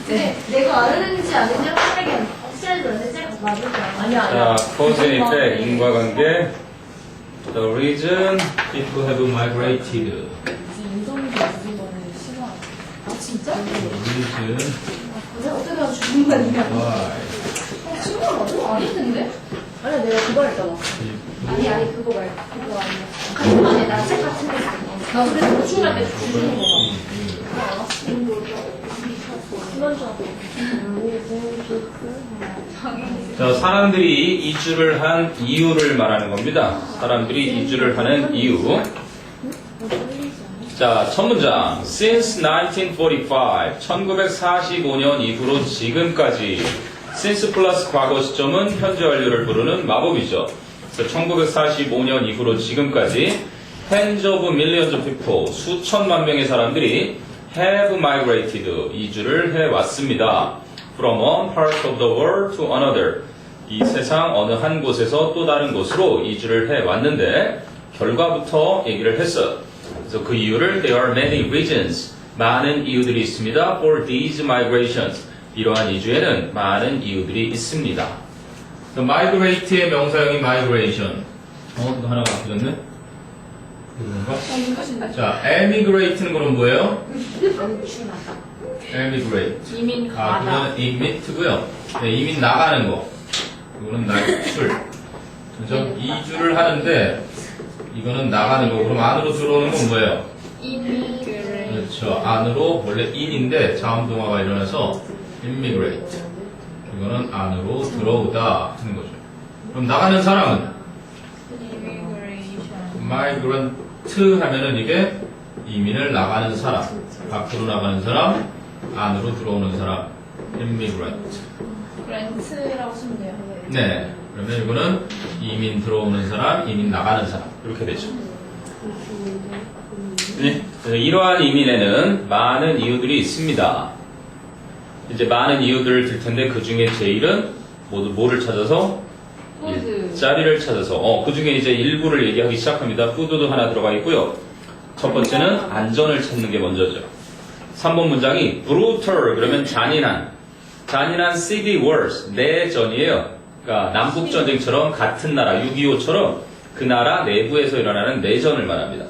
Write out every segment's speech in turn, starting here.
네, 내가 아는지 아는지 확인하기엔 확실하지 않는지 맞을 거야. 아니야, 자, 아니야. cause and effect, 인과관계. The reason people have migrated. 인성이 가지는 거는 싫어. 아, 진짜? The reason 내가 어떻게 하면 죽는 거 아니야? why 친구가 맞아? 아니던데? 아니야, 내가 그거 했잖아. 아니, 그거 말고. 그거 아니야. 아니, 나책 같은 거 있어. 나 그래서 보충할 때 주는 거 봐. 그만 줘. 자, 사람들이 이주를 한 이유를 말하는 겁니다. 사람들이 이주를 하는 이유. 자, 첫 문장. Since 1945, 1945년 이후로 지금까지. Since 플러스 과거 시점은 현재 완료를 부르는 마법이죠. 그래서 1945년 이후로 지금까지 tens of millions of people, 수천만 명의 사람들이 have migrated, 이주를 해왔습니다. From one part of the world to another. 이 세상 어느 한 곳에서 또 다른 곳으로 이주를 해왔는데 결과부터 얘기를 했어요. 그래서 그 이유를 there are many reasons. 많은 이유들이 있습니다. For these migrations. 이러한 이주에는 많은 이유들이 있습니다. migrate의 명사형이 migration. 이거 하나 바뀌었네? 이건가? 자, emigrate는 그럼 뭐예요? emigrate. 이민 가다. 그거는 imit고요. 네, 이민 나가는 거. 이거는 날출. 그죠? 이주를 하는데 이거는 나가는 거. 그럼 안으로 들어오는 건 뭐예요? 이미그레이션. 그렇죠. 안으로 원래 in인데 자음동화가 일어나서 immigrate. 이거는 안으로 들어오다 하는 거죠. 그럼 나가는 사람은 migrant 하면은 이게 이민을 나가는 사람, 밖으로 나가는 사람, 안으로 들어오는 사람, immigrant. 그랜트라고 쓰면 돼요. 네. 그러면 이거는 이민 들어오는 사람, 이민 나가는 사람 이렇게 되죠. 네. 이러한 이민에는 많은 이유들이 있습니다. 이제 많은 이유들을 들 텐데 그 중에 제일은 모두 뭐를 찾아서? 일자리를 찾아서. 그 중에 이제 일부를 얘기하기 시작합니다. 푸드도 하나 들어가 있고요. 첫 번째는 안전을 찾는 게 먼저죠. 3번 문장이 brutal 그러면 잔인한 city wars 내전이에요. 그러니까 남북전쟁처럼 같은 나라 6.25처럼 그 나라 내부에서 일어나는 내전을 말합니다.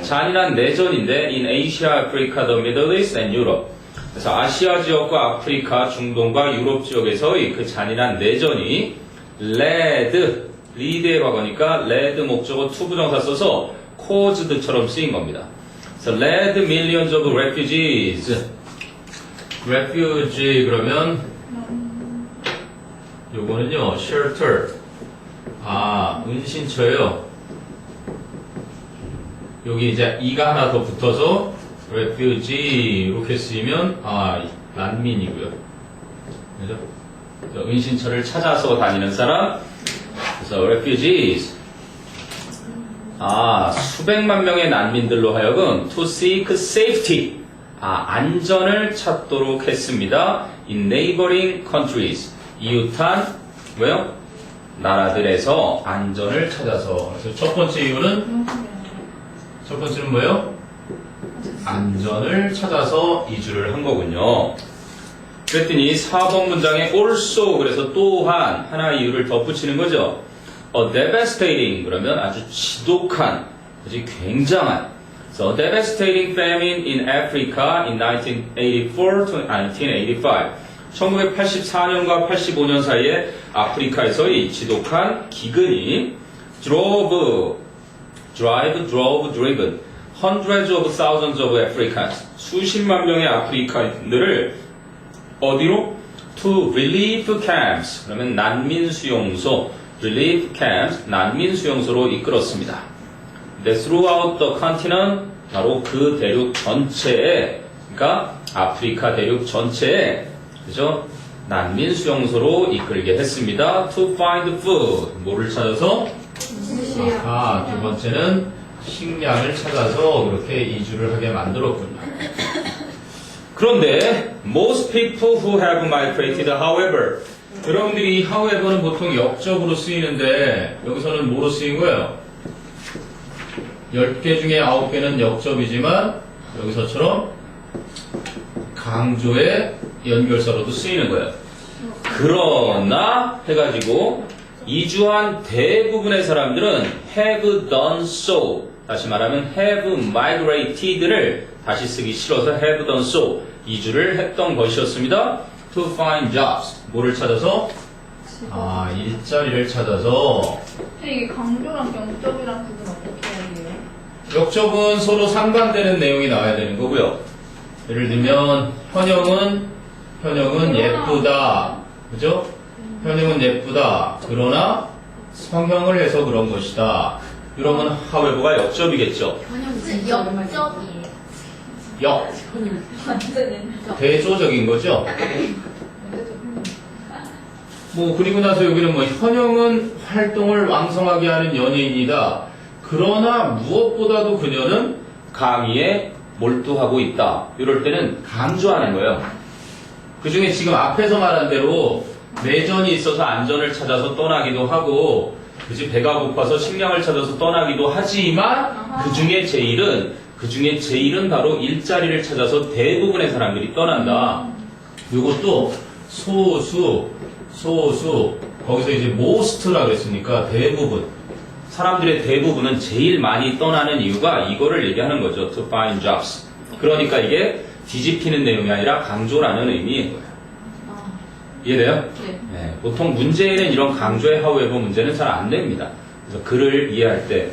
잔인한 내전인데 in Asia, Africa, the Middle East and Europe. 그래서 아시아 지역과 아프리카, 중동과 유럽 지역에서의 그 잔인한 내전이 리드의 과거니까 레드 목적어 to 부정사 써서 caused처럼 쓰인 겁니다. 그래서 led millions of refugees. refugee 그러면 요거는요 shelter. 은신처예요. 여기 이제 이가 하나 더 붙어서 refugee 이렇게 쓰이면 난민이고요. 그죠? 은신처를 찾아서 다니는 사람. 그래서 refugees. 수백만 명의 난민들로 하여금 to seek safety. 안전을 찾도록 했습니다. in neighboring countries. 이웃한 뭐요? 나라들에서 안전을 찾아서. 그래서 첫 번째 이유는 첫 번째는 뭐예요? 안전을 찾아서 이주를 한 거군요. 그랬더니 4번 문장에 also 그래서 또한 하나 이유를 덧붙이는 거죠. devastating 그러면 아주 지독한, 아주 굉장한. So devastating famine in Africa in 1984 to 1985. 1984년과 85년 사이에 아프리카에서의 지독한 기근이 drove, driven hundreds of thousands of Africans 수십만 명의 아프리카인들을 어디로? to relief camps 그러면 난민 수용소 relief camps 난민 수용소로 이끌었습니다. 근데 throughout the continent 바로 그 대륙 전체에 그러니까 아프리카 대륙 전체에 그죠? 난민 수용소로 이끌게 했습니다. to find food 뭐를 찾아서? 두 번째는 식량을 찾아서 그렇게 이주를 하게 만들었군요. 그런데 most people who have migrated, however, 여러분들이 이 however는 보통 역적으로 쓰이는데 여기서는 뭐로 쓰인 거예요? 10개 중에 9개는 역접이지만 여기서처럼 강조의 연결사로도 쓰이는 거예요. 그러나 해가지고 이주한 대부분의 사람들은 have done so, 다시 말하면 have migrated를 다시 쓰기 싫어서 have done so, 이주를 했던 것이었습니다. to find jobs, 뭐를 찾아서? 일자리를 찾아서. 근데 이게 강조랑 영접이랑 구분 어떻게 해야 돼요? 역접은 서로 상반되는 내용이 나와야 되는 거고요. 예를 들면 현영은 예쁘다, 그죠? 현영은 예쁘다. 그러나 성형을 해서 그런 것이다. 이러면 however가 역접이겠죠. 역접이에요. 역, 대조적인 거죠. 그리고 나서 여기는 현영은 활동을 왕성하게 하는 연예인이다. 그러나 무엇보다도 그녀는 강의에 몰두하고 있다. 이럴 때는 강조하는 거예요. 그 중에 지금 앞에서 말한 대로 내전이 있어서 안전을 찾아서 떠나기도 하고, 그지 배가 고파서 식량을 찾아서 떠나기도 하지만 그 중에 제일은 바로 일자리를 찾아서 대부분의 사람들이 떠난다. 이것도 소수 거기서 이제 most라 그랬으니까 대부분 사람들의 대부분은 제일 많이 떠나는 이유가 이거를 얘기하는 거죠. to find jobs. 그러니까 이게 뒤집히는 내용이 아니라 강조라는 의미인 거예요. 이해돼요? 네. 보통 문제에는 이런 강조의 however 문제는 잘 안 됩니다. 그래서 글을 이해할 때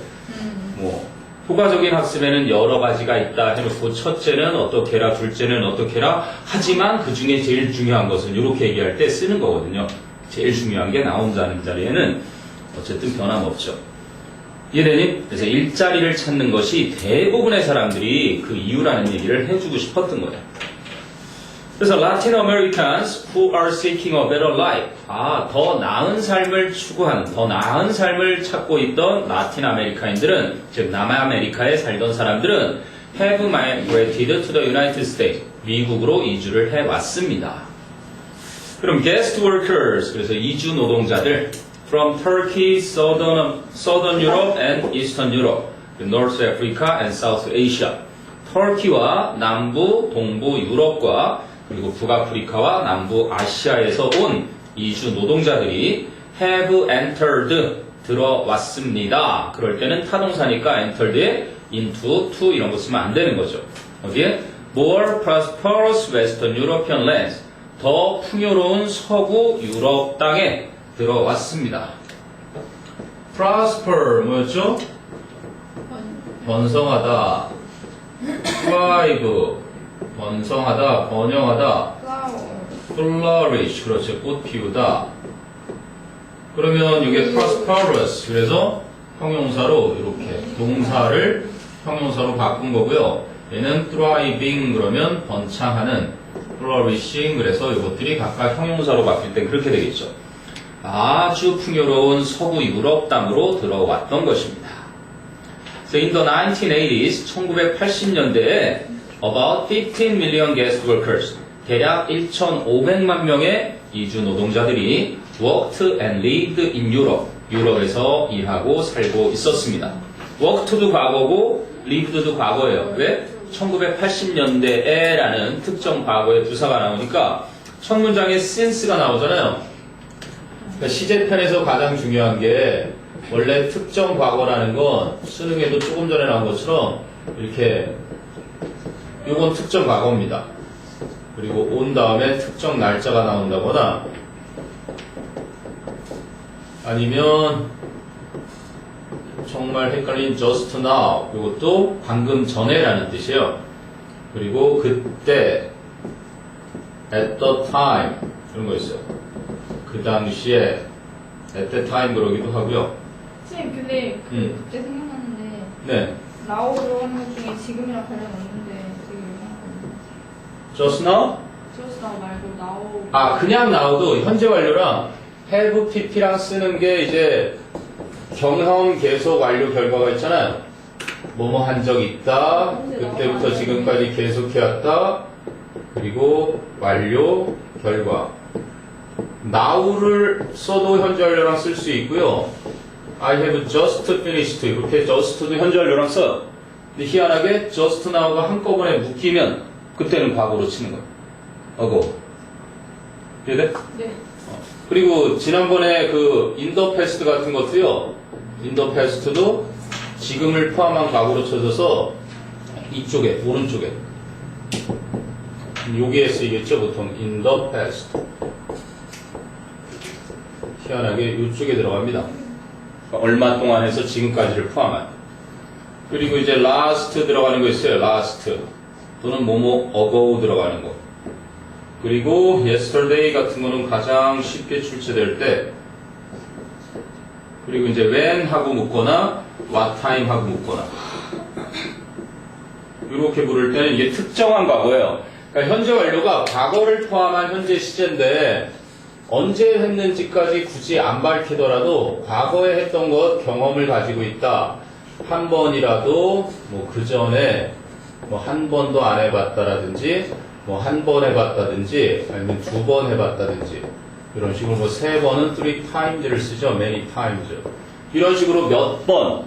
효과적인 학습에는 여러 가지가 있다 해놓고 첫째는 어떻게라, 둘째는 어떻게라, 하지만 그 중에 제일 중요한 것은 이렇게 얘기할 때 쓰는 거거든요. 제일 중요한 게 나 혼자는 자리에는 어쨌든 변함없죠. 이해되니? 그래서 일자리를 찾는 것이 대부분의 사람들이 그 이유라는 얘기를 해주고 싶었던 거예요. 그래서 Latin Americans who are seeking a better life, 더 나은 삶을 추구하는, 더 나은 삶을 찾고 있던 라틴 아메리카인들은, 즉 남아메리카에 살던 사람들은 have migrated to the United States, 미국으로 이주를 해왔습니다. 그럼 guest workers, 그래서 이주 노동자들 from Turkey, Southern Europe and Eastern Europe, North Africa and South Asia, 터키와 남부, 동부 유럽과 그리고 북아프리카와 남부 아시아에서 온 이주 노동자들이 have entered, 들어왔습니다. 그럴 때는 타동사니까 entered에 into, to 이런 거 쓰면 안 되는 거죠. 어디에? more prosperous Western European lands, 더 풍요로운 서구 유럽 땅에 들어왔습니다. prosper 뭐였죠? 번성하다. thrive 번성하다, 번영하다. flourish, 그렇죠. 꽃 피우다. 그러면 이게 prosperous, 그래서 형용사로 이렇게 동사를 형용사로 바꾼 거고요. 얘는 thriving, 그러면 번창하는, flourishing, 그래서 이것들이 각각 형용사로 바뀔 땐 그렇게 되겠죠. 아주 풍요로운 서구 유럽 땅으로 들어왔던 것입니다. So in the 1980s, 1980년대에 about 15 million guest workers, 대략 1,500만 명의 이주 노동자들이 worked and lived in Europe, 유럽에서 일하고 살고 있었습니다. worked도 과거고 lived도 과거예요. 왜? 1980년대에라는 특정 과거의 부사가 나오니까 첫 문장에 since가 나오잖아요. 그러니까 시제편에서 가장 중요한 게 원래 특정 과거라는 건 수능에도 조금 전에 나온 것처럼 이렇게 이건 특정 과거입니다. 그리고 온 다음에 특정 날짜가 나온다거나 아니면 정말 헷갈린 just now, 이것도 방금 전에라는 뜻이에요. 그리고 그때 at the time 이런 거 있어요. 그 당시에 at the time 그러기도 하고요. 선생님 근데 그때 생각났는데 네. now 들어가는 것 중에 지금이랑 관련 없는데 되게 유명하거든요. just now? just now 말고 now. 그냥 now도 현재 완료랑 have pp랑 쓰는 게 이제 경험 계속 완료 결과가 있잖아요. 뭐뭐 한 적 있다. 그때부터 지금까지 계속해왔다. 그리고 완료 결과. now를 써도 현재 완료랑 쓸 수 있고요. I have just finished. 이렇게 just도 현재 완료랑 써요. 근데 희한하게 just now가 한꺼번에 묶이면 그때는 과거로 치는 거예요. ago. 이해돼? 네. 그리고 지난번에 그 in the past 같은 것도요. in the past도 지금을 포함한 과거로 쳐져서 이쪽에 오른쪽에 여기에 쓰이겠죠 보통 in the past. 희한하게 이쪽에 들어갑니다. 그러니까 얼마 동안 해서 지금까지를 포함한. 그리고 이제 last 들어가는 거 있어요. last 또는 뭐뭐 ago 들어가는 거. 그리고 yesterday 같은 거는 가장 쉽게 출제될 때. 그리고 이제 when 하고 묶거나 what time 하고 묶거나. 이렇게 부를 때는 이게 특정한 과거예요. 그러니까 현재 완료가 과거를 포함한 현재 시제인데 언제 했는지까지 굳이 안 밝히더라도 과거에 했던 것 경험을 가지고 있다. 한 번이라도 뭐 그 전에 뭐 한 번도 안 해봤다라든지 뭐 한 번 해봤다든지 아니면 두 번 해봤다든지 이런 식으로 뭐 세 번은 three times를 쓰죠. many times. 이런 식으로 몇 번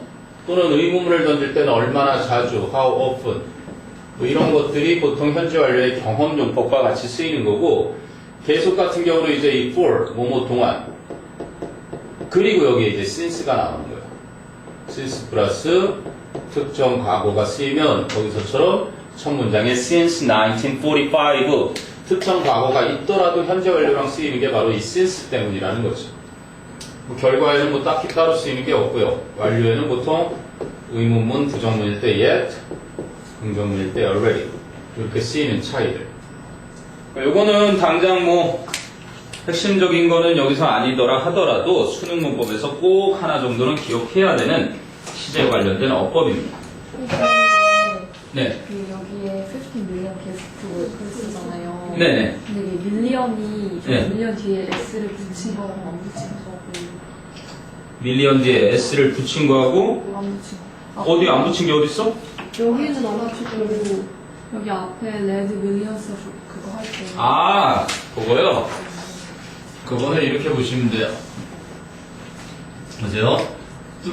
또는 의문문을 던질 때는 얼마나 자주 how often 뭐 이런 것들이 보통 현재 완료의 경험 용법과 같이 쓰이는 거고 계속 같은 경우는 이제 이 for 뭐뭐 동안 그리고 여기에 이제 since가 나오는 거예요. since 플러스 특정 과거가 쓰이면 거기서처럼 첫 문장에 since 1945 특정 과거가 있더라도 현재 완료랑 쓰이는 게 바로 이 since 때문이라는 거죠. 뭐 결과에는 뭐 딱히 따로 쓰이는 게 없고요. 완료에는 보통 의문문, 부정문일 때 yet, 긍정문일 때 already 이렇게 쓰이는 차이들. 요거는 당장 뭐 핵심적인 거는 여기서 아니더라 하더라도 수능 문법에서 꼭 하나 정도는 기억해야 되는 시제 관련된 어법입니다. 네. 그 여기에 15 밀리언 게스트 글 쓰잖아요. 네네. 근데 이게 밀리언이 네. 밀리언 뒤에 S를 붙인 거랑 안 붙인 거고 밀리언 뒤에 S를 붙인 거하고 안 붙인 거. 어디 안 붙인 게 어디 있어? 여기는 안 붙이고 여기 앞에 레드 밀리언스 그거 할 때. 아, 그거요? 그거는 이렇게 보시면 돼요. 보세요. 3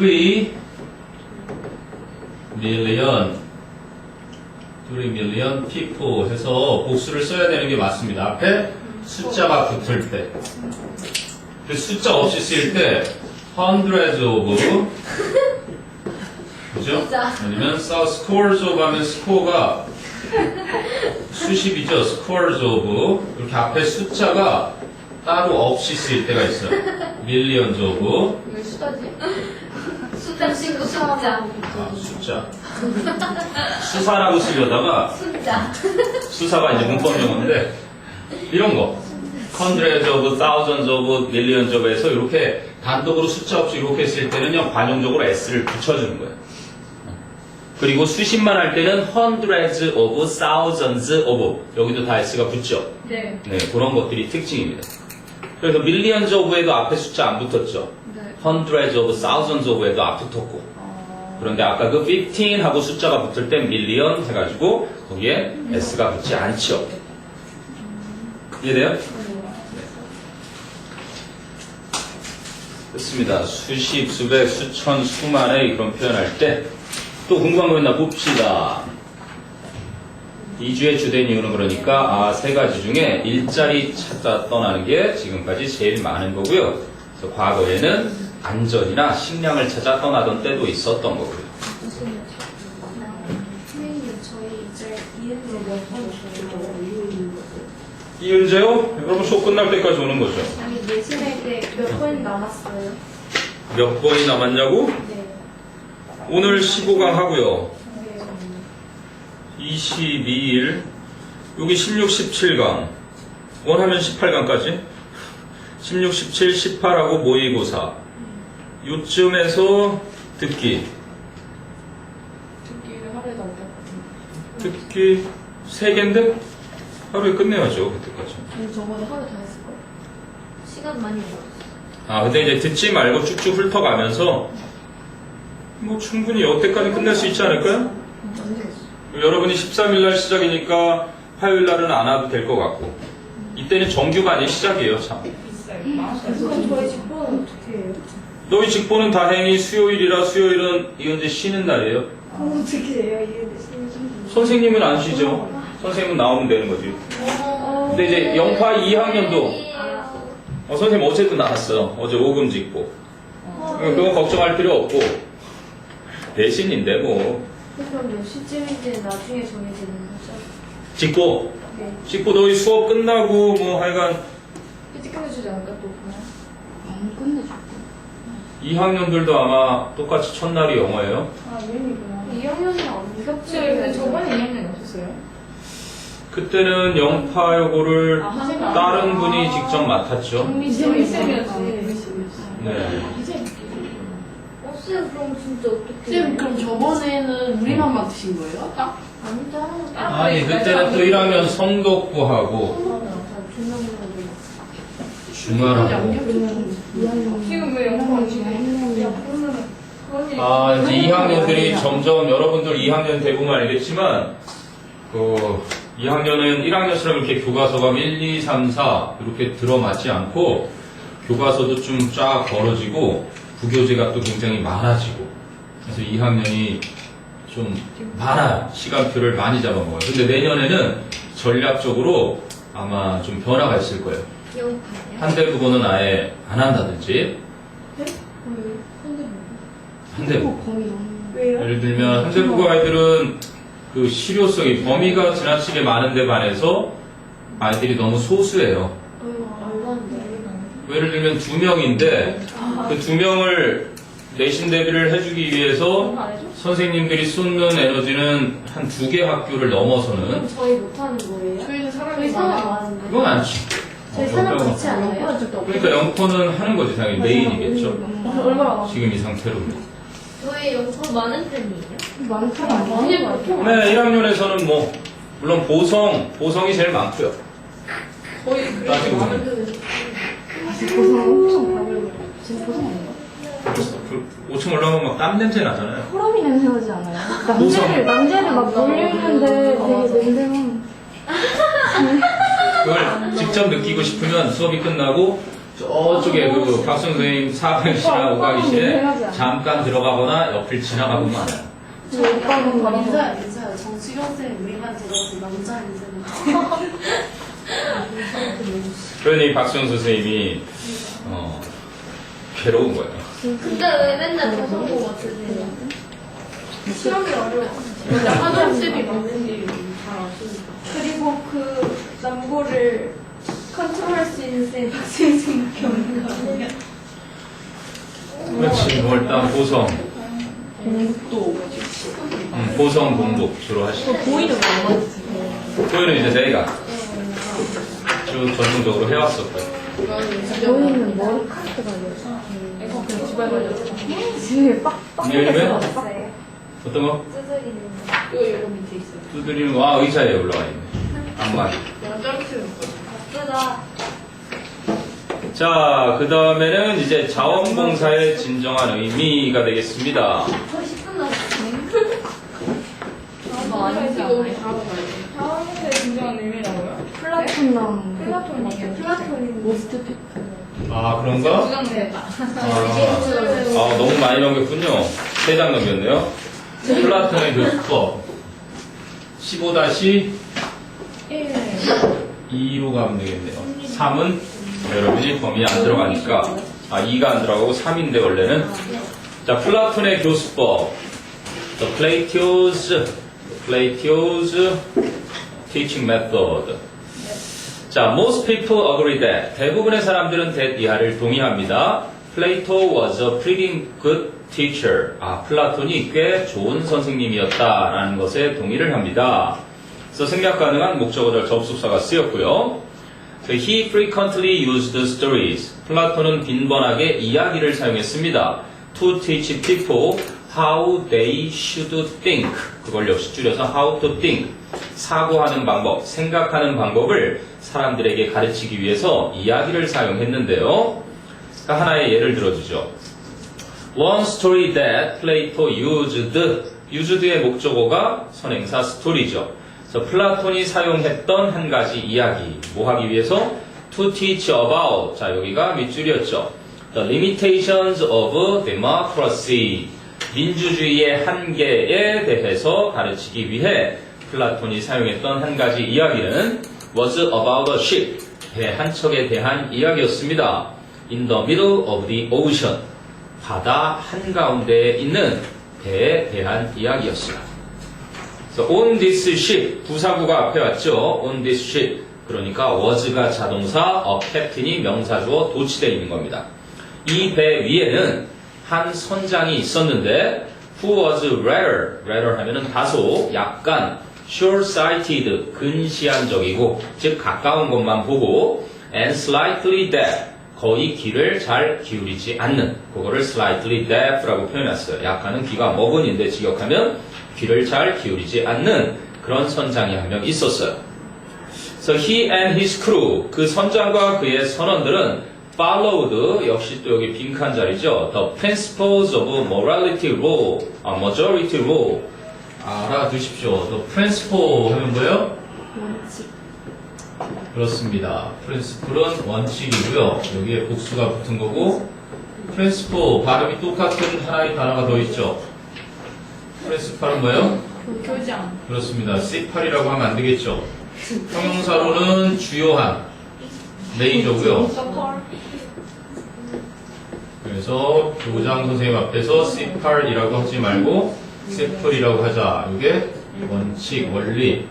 million people 해서 복수를 써야 되는 게 맞습니다. 앞에 숫자가 붙을 때. 그 숫자 없이 쓰일 때 hundreds of 그죠? 아니면 scores of 하면 스코어가 수십이죠. scores of 이렇게 앞에 숫자가 따로 없이 쓰일 때가 있어요. millions of 왜 수다지? 숫자 친구 숫자. 아, 숫자 수사라고 쓰려다가 숫자. 수사가 이제 문법 용어인데 이런 거 hundreds of, thousands of, millions of 해서 이렇게 단독으로 숫자 없이 이렇게 쓸 때는요 관용적으로 s를 붙여주는 거예요. 그리고 수십만 할 때는 hundreds of, thousands of 여기도 다 s가 붙죠. 네. 네, 그런 것들이 특징입니다. 그래서 millions of에도 앞에 숫자 안 붙었죠. 네. hundreds of, thousands of에도 안 붙었고. 그런데 아까 그 15 하고 숫자가 붙을 땐 million 해가지고 거기에 s가 붙지 않죠. 이해돼요? 네. 됐습니다. 수십, 수백, 수천, 수만의 그런 표현할 때 또 궁금한 거 있나 봅시다. 2주의 주된 이유는 그러니까 세 가지 중에 일자리 찾아 떠나는 게 지금까지 제일 많은 거고요. 그래서 과거에는 안전이나 식량을 찾아 떠나던 때도 있었던 거고요. 선생님 저희 이제 이은재 몇번 줘요? 이은재요? 여러분 수업 끝날 때까지 오는 거죠. 아니 내신할 때 몇 번 남았어요? 몇 번이 남았냐고? 네. 오늘 15강 하고요. 네. 22일 여기 16, 17강 원하면 18강까지 16, 17, 18하고 모의고사 요쯤에서 듣기 듣기를 하루에 넘겼거든요. 듣기 3개인데 하루에 끝내야죠 그때까지. 저는 저번에 하루 다 했을걸? 시간 많이 걸었어. 근데 이제 듣지 말고 쭉쭉 훑어가면서 뭐 충분히 여태까지 끝낼 수 있지 않을까요? 안 되겠어. 여러분이 13일날 시작이니까 화요일날은 안 와도 될 것 같고 이때는 정규반이 시작이에요 참. 그럼 저희 직보는 어떻게 해요? 너희 직보는 다행히 수요일이라 수요일은 이현재 쉬는 날이에요. 그럼 어떻게 해요? 이게 선생님은 안 쉬죠. 선생님은 나오면 되는 거지. 근데 이제 영파 2학년도 선생님 어제도 나왔어. 어제 오금 짓고. 그건 걱정할 필요 없고 내신인데 뭐 그럼 몇 시쯤인지 나중에 정해지는 거죠? 짓고 네. 짓고 너희 수업 끝나고 뭐 하여간 일찍 끝내주지 않을까 또 그냥? 안 끝내줄게. 2학년들도 아마 똑같이 첫날이 영어예요. 아 유인이구나. 2학년은 안 근데 겹치게 저번에 2학년이 없었어요? 그때는 영파 요거를 아, 다른 분이 직접 맡았죠. 미쌤이었지. 네. 쌤 그럼 진짜 어떻게 쌤, 그럼 저번에는 우리만 맡으신 거예요? 딱? 안 따라서 아니 그때는 또 1학년 성덕구하고 중화라고. 지금 왜 영어를 지내? 야 그러면은 그런 일이 아 이제 2학년들이 점점 여러분들 2학년 대부분 알겠지만 그 2학년은 1학년처럼 이렇게 교과서가 1, 2, 3, 4 이렇게 들어맞지 않고 교과서도 좀 쫙 벌어지고 부교재가 또 굉장히 많아지고 그래서 2학년이 좀 많아요. 시간표를 많이 잡아먹어요. 근데 내년에는 전략적으로 아마 좀 변화가 있을 거예요. 영파요? 한대국어는 아예 안 한다든지 한대국어 거의 너무. 왜요? 예를 들면 한대국어 아이들은 그 실효성이 범위가 지나치게 많은데 반해서 아이들이 너무 소수예요. 말도 안 돼. 예를 들면 2명인데 그 2명을 내신 대비를 해주기 위해서 선생님들이 쏟는 에너지는 한 2개 학교를 넘어서는 그럼 저희 못하는 거예요? 저희는 저희 사람이 사람 많아요. 많은데 그건 아니지. 저희 사람 같지 않아요? 그러니까 영포는 하는 거지 당연히 메인이겠죠. 얼마나 지금 이 상태로. 저희 영파 많은 편이에요? 많다. 많이 많고 네, 1학년에서는 뭐 물론 보성이 제일 많고요. 거의 따지고 그래도 보면. 보성 엄청 가벼워요. 지금 보성 아닌가? 5층 올라가면 막 땀 냄새 나잖아요. 호러미 냄새 나지 않아요? 보성. 남자애들 막 몰려있는데 되게 냄새가. 그걸 직접 느끼고 싶으면 수업이 끝나고 저쪽에 그 박수 선생님 4교시나 5강의실에 잠깐 들어가거나 옆을 지나가 보면 알아요. 저 오빠는 막 괜찮아요, 괜찮아요. 정치경생 우리만 들어가서 남자 인생은 그러니 박수영 선생님이 괴로운 거예요. 근데 왜 맨날 보성 보고 쓰세요? 시험이 어려워. 화장실이 많은지 잘 아시니까. 그리고 그 남고를 컨트롤할 수 있는 쌤 박수생밖에 없는 거 아니야? 그렇지, 뭐 일단 보성, 공국도 보성 공부 주로 하시죠. 보이는 안 맞으세요? 보이는 이제 내가 쭉 전문적으로 해왔었고요. 보이는 머리카락가 걸려서. 그냥 집에 가려고. 집에 빡빡. 이해님은 있어요? 어떤 거? 두드리는 이거 밑에 있어요. 두드리는 거, 의자에 올라와 있네. 안마기. 내가 자르치는 거. 쓰다 자, 그 다음에는 이제 자원봉사의 진정한 의미가 되겠습니다. 거의 10분 남았어요. 아, 아니지 않아요? 다음에 진정한 의미라고요? 플라톤 나오는 플라톤이에요. 플라톤인 모스트 팩트. 아, 그런가? 주장됐다. 아, 너무 많이 넘겼군요. 3장 넘겼네요. 플라톤의 교수법 15-2로 가면 되겠네요. 3은 여러분이 범위 안 들어가니까 2가 안 들어가고 3인데 원래는 자 플라톤의 교수법 The Plato's teaching method 자 most people agree that 대부분의 사람들은 that 이하를 동의합니다. Plato was a pretty good teacher 플라톤이 꽤 좋은 선생님이었다라는 것에 동의를 합니다. 그래서 생략 가능한 목적어절 접속사가 쓰였고요. He frequently used stories. 플라톤은 빈번하게 이야기를 사용했습니다. To teach people how they should think. 그걸 역시 줄여서 how to think. 사고하는 방법, 생각하는 방법을 사람들에게 가르치기 위해서 이야기를 사용했는데요. 그러니까 하나의 예를 들어주죠. One story that Plato used의 목적어가 선행사 story죠. 그래서 플라톤이 사용했던 한 가지 이야기, 뭐 하기 위해서? To teach about, 자 여기가 밑줄이었죠. The limitations of democracy, 민주주의의 한계에 대해서 가르치기 위해 플라톤이 사용했던 한 가지 이야기는 was about a ship. 배 한 척에 대한 이야기였습니다. In the middle of the ocean. 바다 한가운데에 있는 배에 대한 이야기였어요. So on this ship. 부사구가 앞에 왔죠. On this ship. 그러니까 was가 자동사, captain이 명사주어 도치되어 있는 겁니다. 이 배 위에는 한 선장이 있었는데 who was rather 하면은 다소 약간 short-sighted 근시안적이고 즉 가까운 것만 보고 and slightly deaf 거의 귀를 잘 기울이지 않는 그거를 slightly deaf라고 표현했어요. 약간은 귀가 머근인데 직역하면 귀를 잘 기울이지 않는 그런 선장이 한 명 있었어요. So he and his crew 그 선장과 그의 선원들은 followed 역시 또 여기 빈칸 자리죠. The principles of morality law, majority law 알아두십시오. The principle 하면 뭐예요? 원칙. 그렇습니다. principle은 원칙이고요. 여기에 복수가 붙은 거고 principle 발음이 똑같은 하나의 단어가 더 있죠. principle은 뭐예요? 교장. 그렇습니다. C8이라고 하면 안 되겠죠. 형용사로는 주요한 메이저고요. 서컬. 그래서 교장 선생님 앞에서 C8이라고 하지 말고 C8이라고 하자. 이게 원칙, 원리.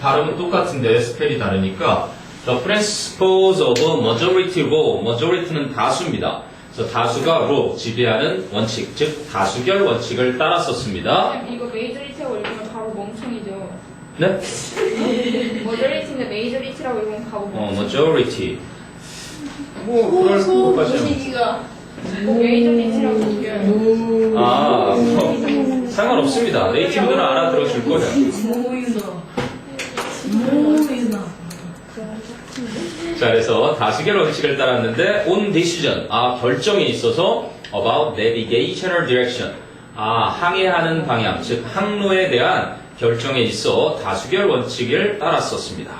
발음은 똑같은데 스펠이 다르니까 The principles of majority law. majority는 다수입니다. 그래서 다수가 law, 지배하는 원칙, 즉 다수결 원칙을 따랐었습니다. 이거 메이저리티라고 읽으면 바로 멍청이죠. 네? 머저리티인데 메이저리티라고 읽으면 바로 멍청이. majority. 뭐 그럴 것까지는. 분위기가. 메이저리티라고 읽어요. 아, 뭐, 상관없습니다. 네이티브들은 알아들어줄 거예요. 모유나. 모유나. 자, 그래서 다수결 원칙을 따랐는데 on decision, 결정에 있어서 about navigational direction, 항해하는 방향, 즉 항로에 대한 결정에 있어 다수결 원칙을 따랐었습니다.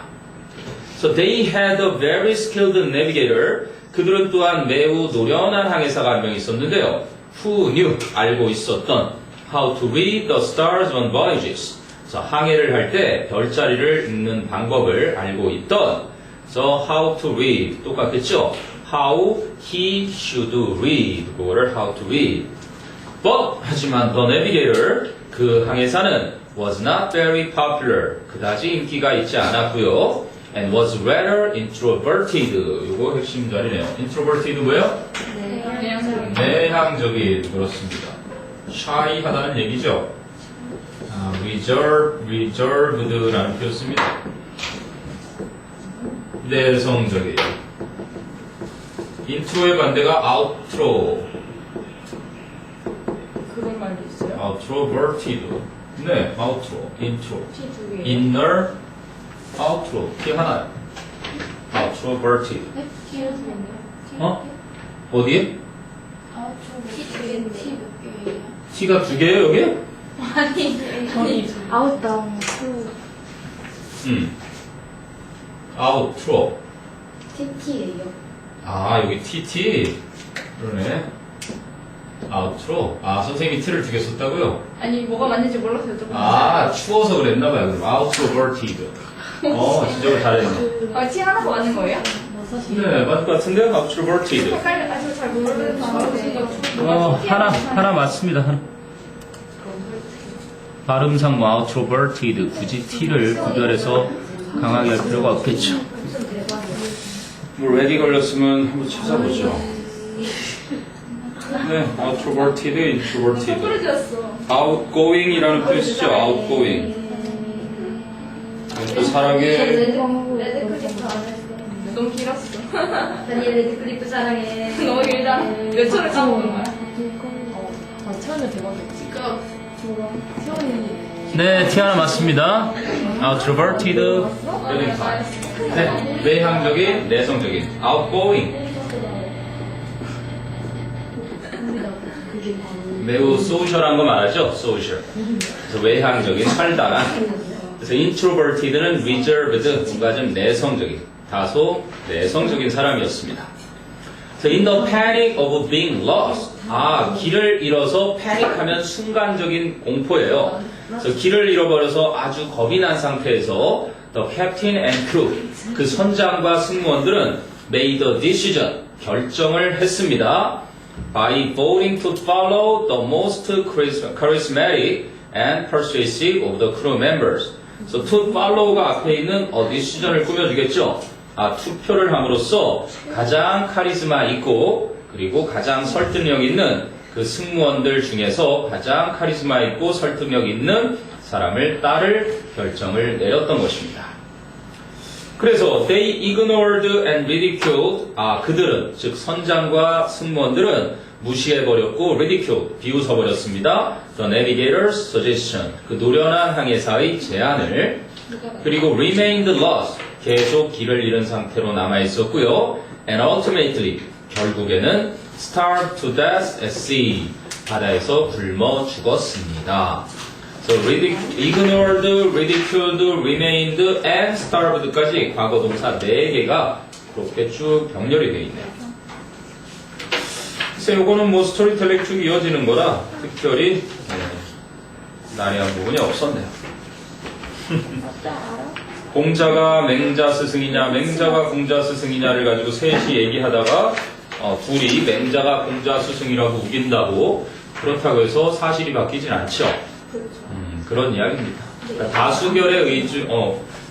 So they had a very skilled navigator. 그들은 또한 매우 노련한 항해사가 한 명 있었는데요. Who knew, 알고 있었던 how to read the stars on voyages. 자, 항해를 할 때 별자리를 읽는 방법을 알고 있던 So how to read 똑같겠죠? How he should read 그거를 how to read But 하지만 the navigator 그 항해사는 was not very popular 그다지 인기가 있지 않았고요 and was rather introverted 이거 핵심 자리네요 introverted 뭐예요? 내향적인 그렇습니다 shy하다는 얘기죠 reserved라는 표현 씁니다 내성적인 인트로의 반대가 outro 그런 말도 있어요. outroverted 네 outro intro T 두 개. inner outro T 하나 outroverted 어디에? T가 두 개예요 여기? 아웃다운. outro TT예요. 여기 TT 그러네 outro 선생님이 T를 두 개 썼다고요? 아니 뭐가 맞는지 몰라서 여쭤봤어요. 추워서 그랬나봐요 그럼 outroverted 진짜 잘했네 T 하나가 맞는 거예요? 네 맞을 것 같은데 outroverted 헷갈려. 잘 모르는 단어로 하나 맞습니다 하나 발음상 outroverted 굳이 T를 구별해서 강하게 할 필요가 없겠죠 뭐 렉이 걸렸으면 한번 찾아보죠 네 outroverted, introverted 부르졌어. outgoing이라는 표현 쓰죠 outgoing 또 사랑해 레드클리프 안 했어. 너무 길었어. 다니 레드클리프 사랑해. 너무 길다. 몇 초를 까먹은 거야? 태연이 대박이지. 네, T 하나 맞습니다. Outroverted, 네, 외향적인, 내성적인, outgoing. 매우 소셜한 거 말하죠? social. 그래서 외향적인, 활달한. 그래서 introverted는 reserved, 뭔가 좀 내성적인, 다소 내성적인 사람이었습니다. So in the panic of being lost. 길을 잃어서 패닉하면 순간적인 공포예요. 그래서 길을 잃어버려서 아주 겁이 난 상태에서 the captain and crew. 그 선장과 승무원들은 made a decision. 결정을 했습니다. By voting to follow the most charismatic and persuasive of the crew members. So to follow가 앞에 있는 a decision을 꾸며주겠죠. 투표를 함으로써 가장 카리스마 있고 그리고 가장 설득력 있는 그 승무원들 중에서 가장 카리스마 있고 설득력 있는 사람을 따를 결정을 내렸던 것입니다. 그래서 they ignored and ridiculed. 그들은 즉 선장과 승무원들은 무시해버렸고 ridiculed 비웃어버렸습니다. The navigator's suggestion. 그 노련한 항해사의 제안을. 그리고 remained lost. 계속 길을 잃은 상태로 남아있었고요. And ultimately 결국에는 starved to death at sea. 바다에서 굶어 죽었습니다. So ignored, ridiculed, remained, and starved까지 과거 동사 4개가 그렇게 쭉 병렬이 되어 있네요. 글쎄 요거는 뭐 스토리텔링 쭉 이어지는 거라 특별히 난해한 부분이 없었네요. 공자가 맹자 스승이냐 맹자가 공자 스승이냐를 가지고 셋이 얘기하다가 둘이 맹자가 공자 스승이라고 우긴다고 그렇다고 해서 사실이 바뀌진 않죠. 그런 이야기입니다. 그러니까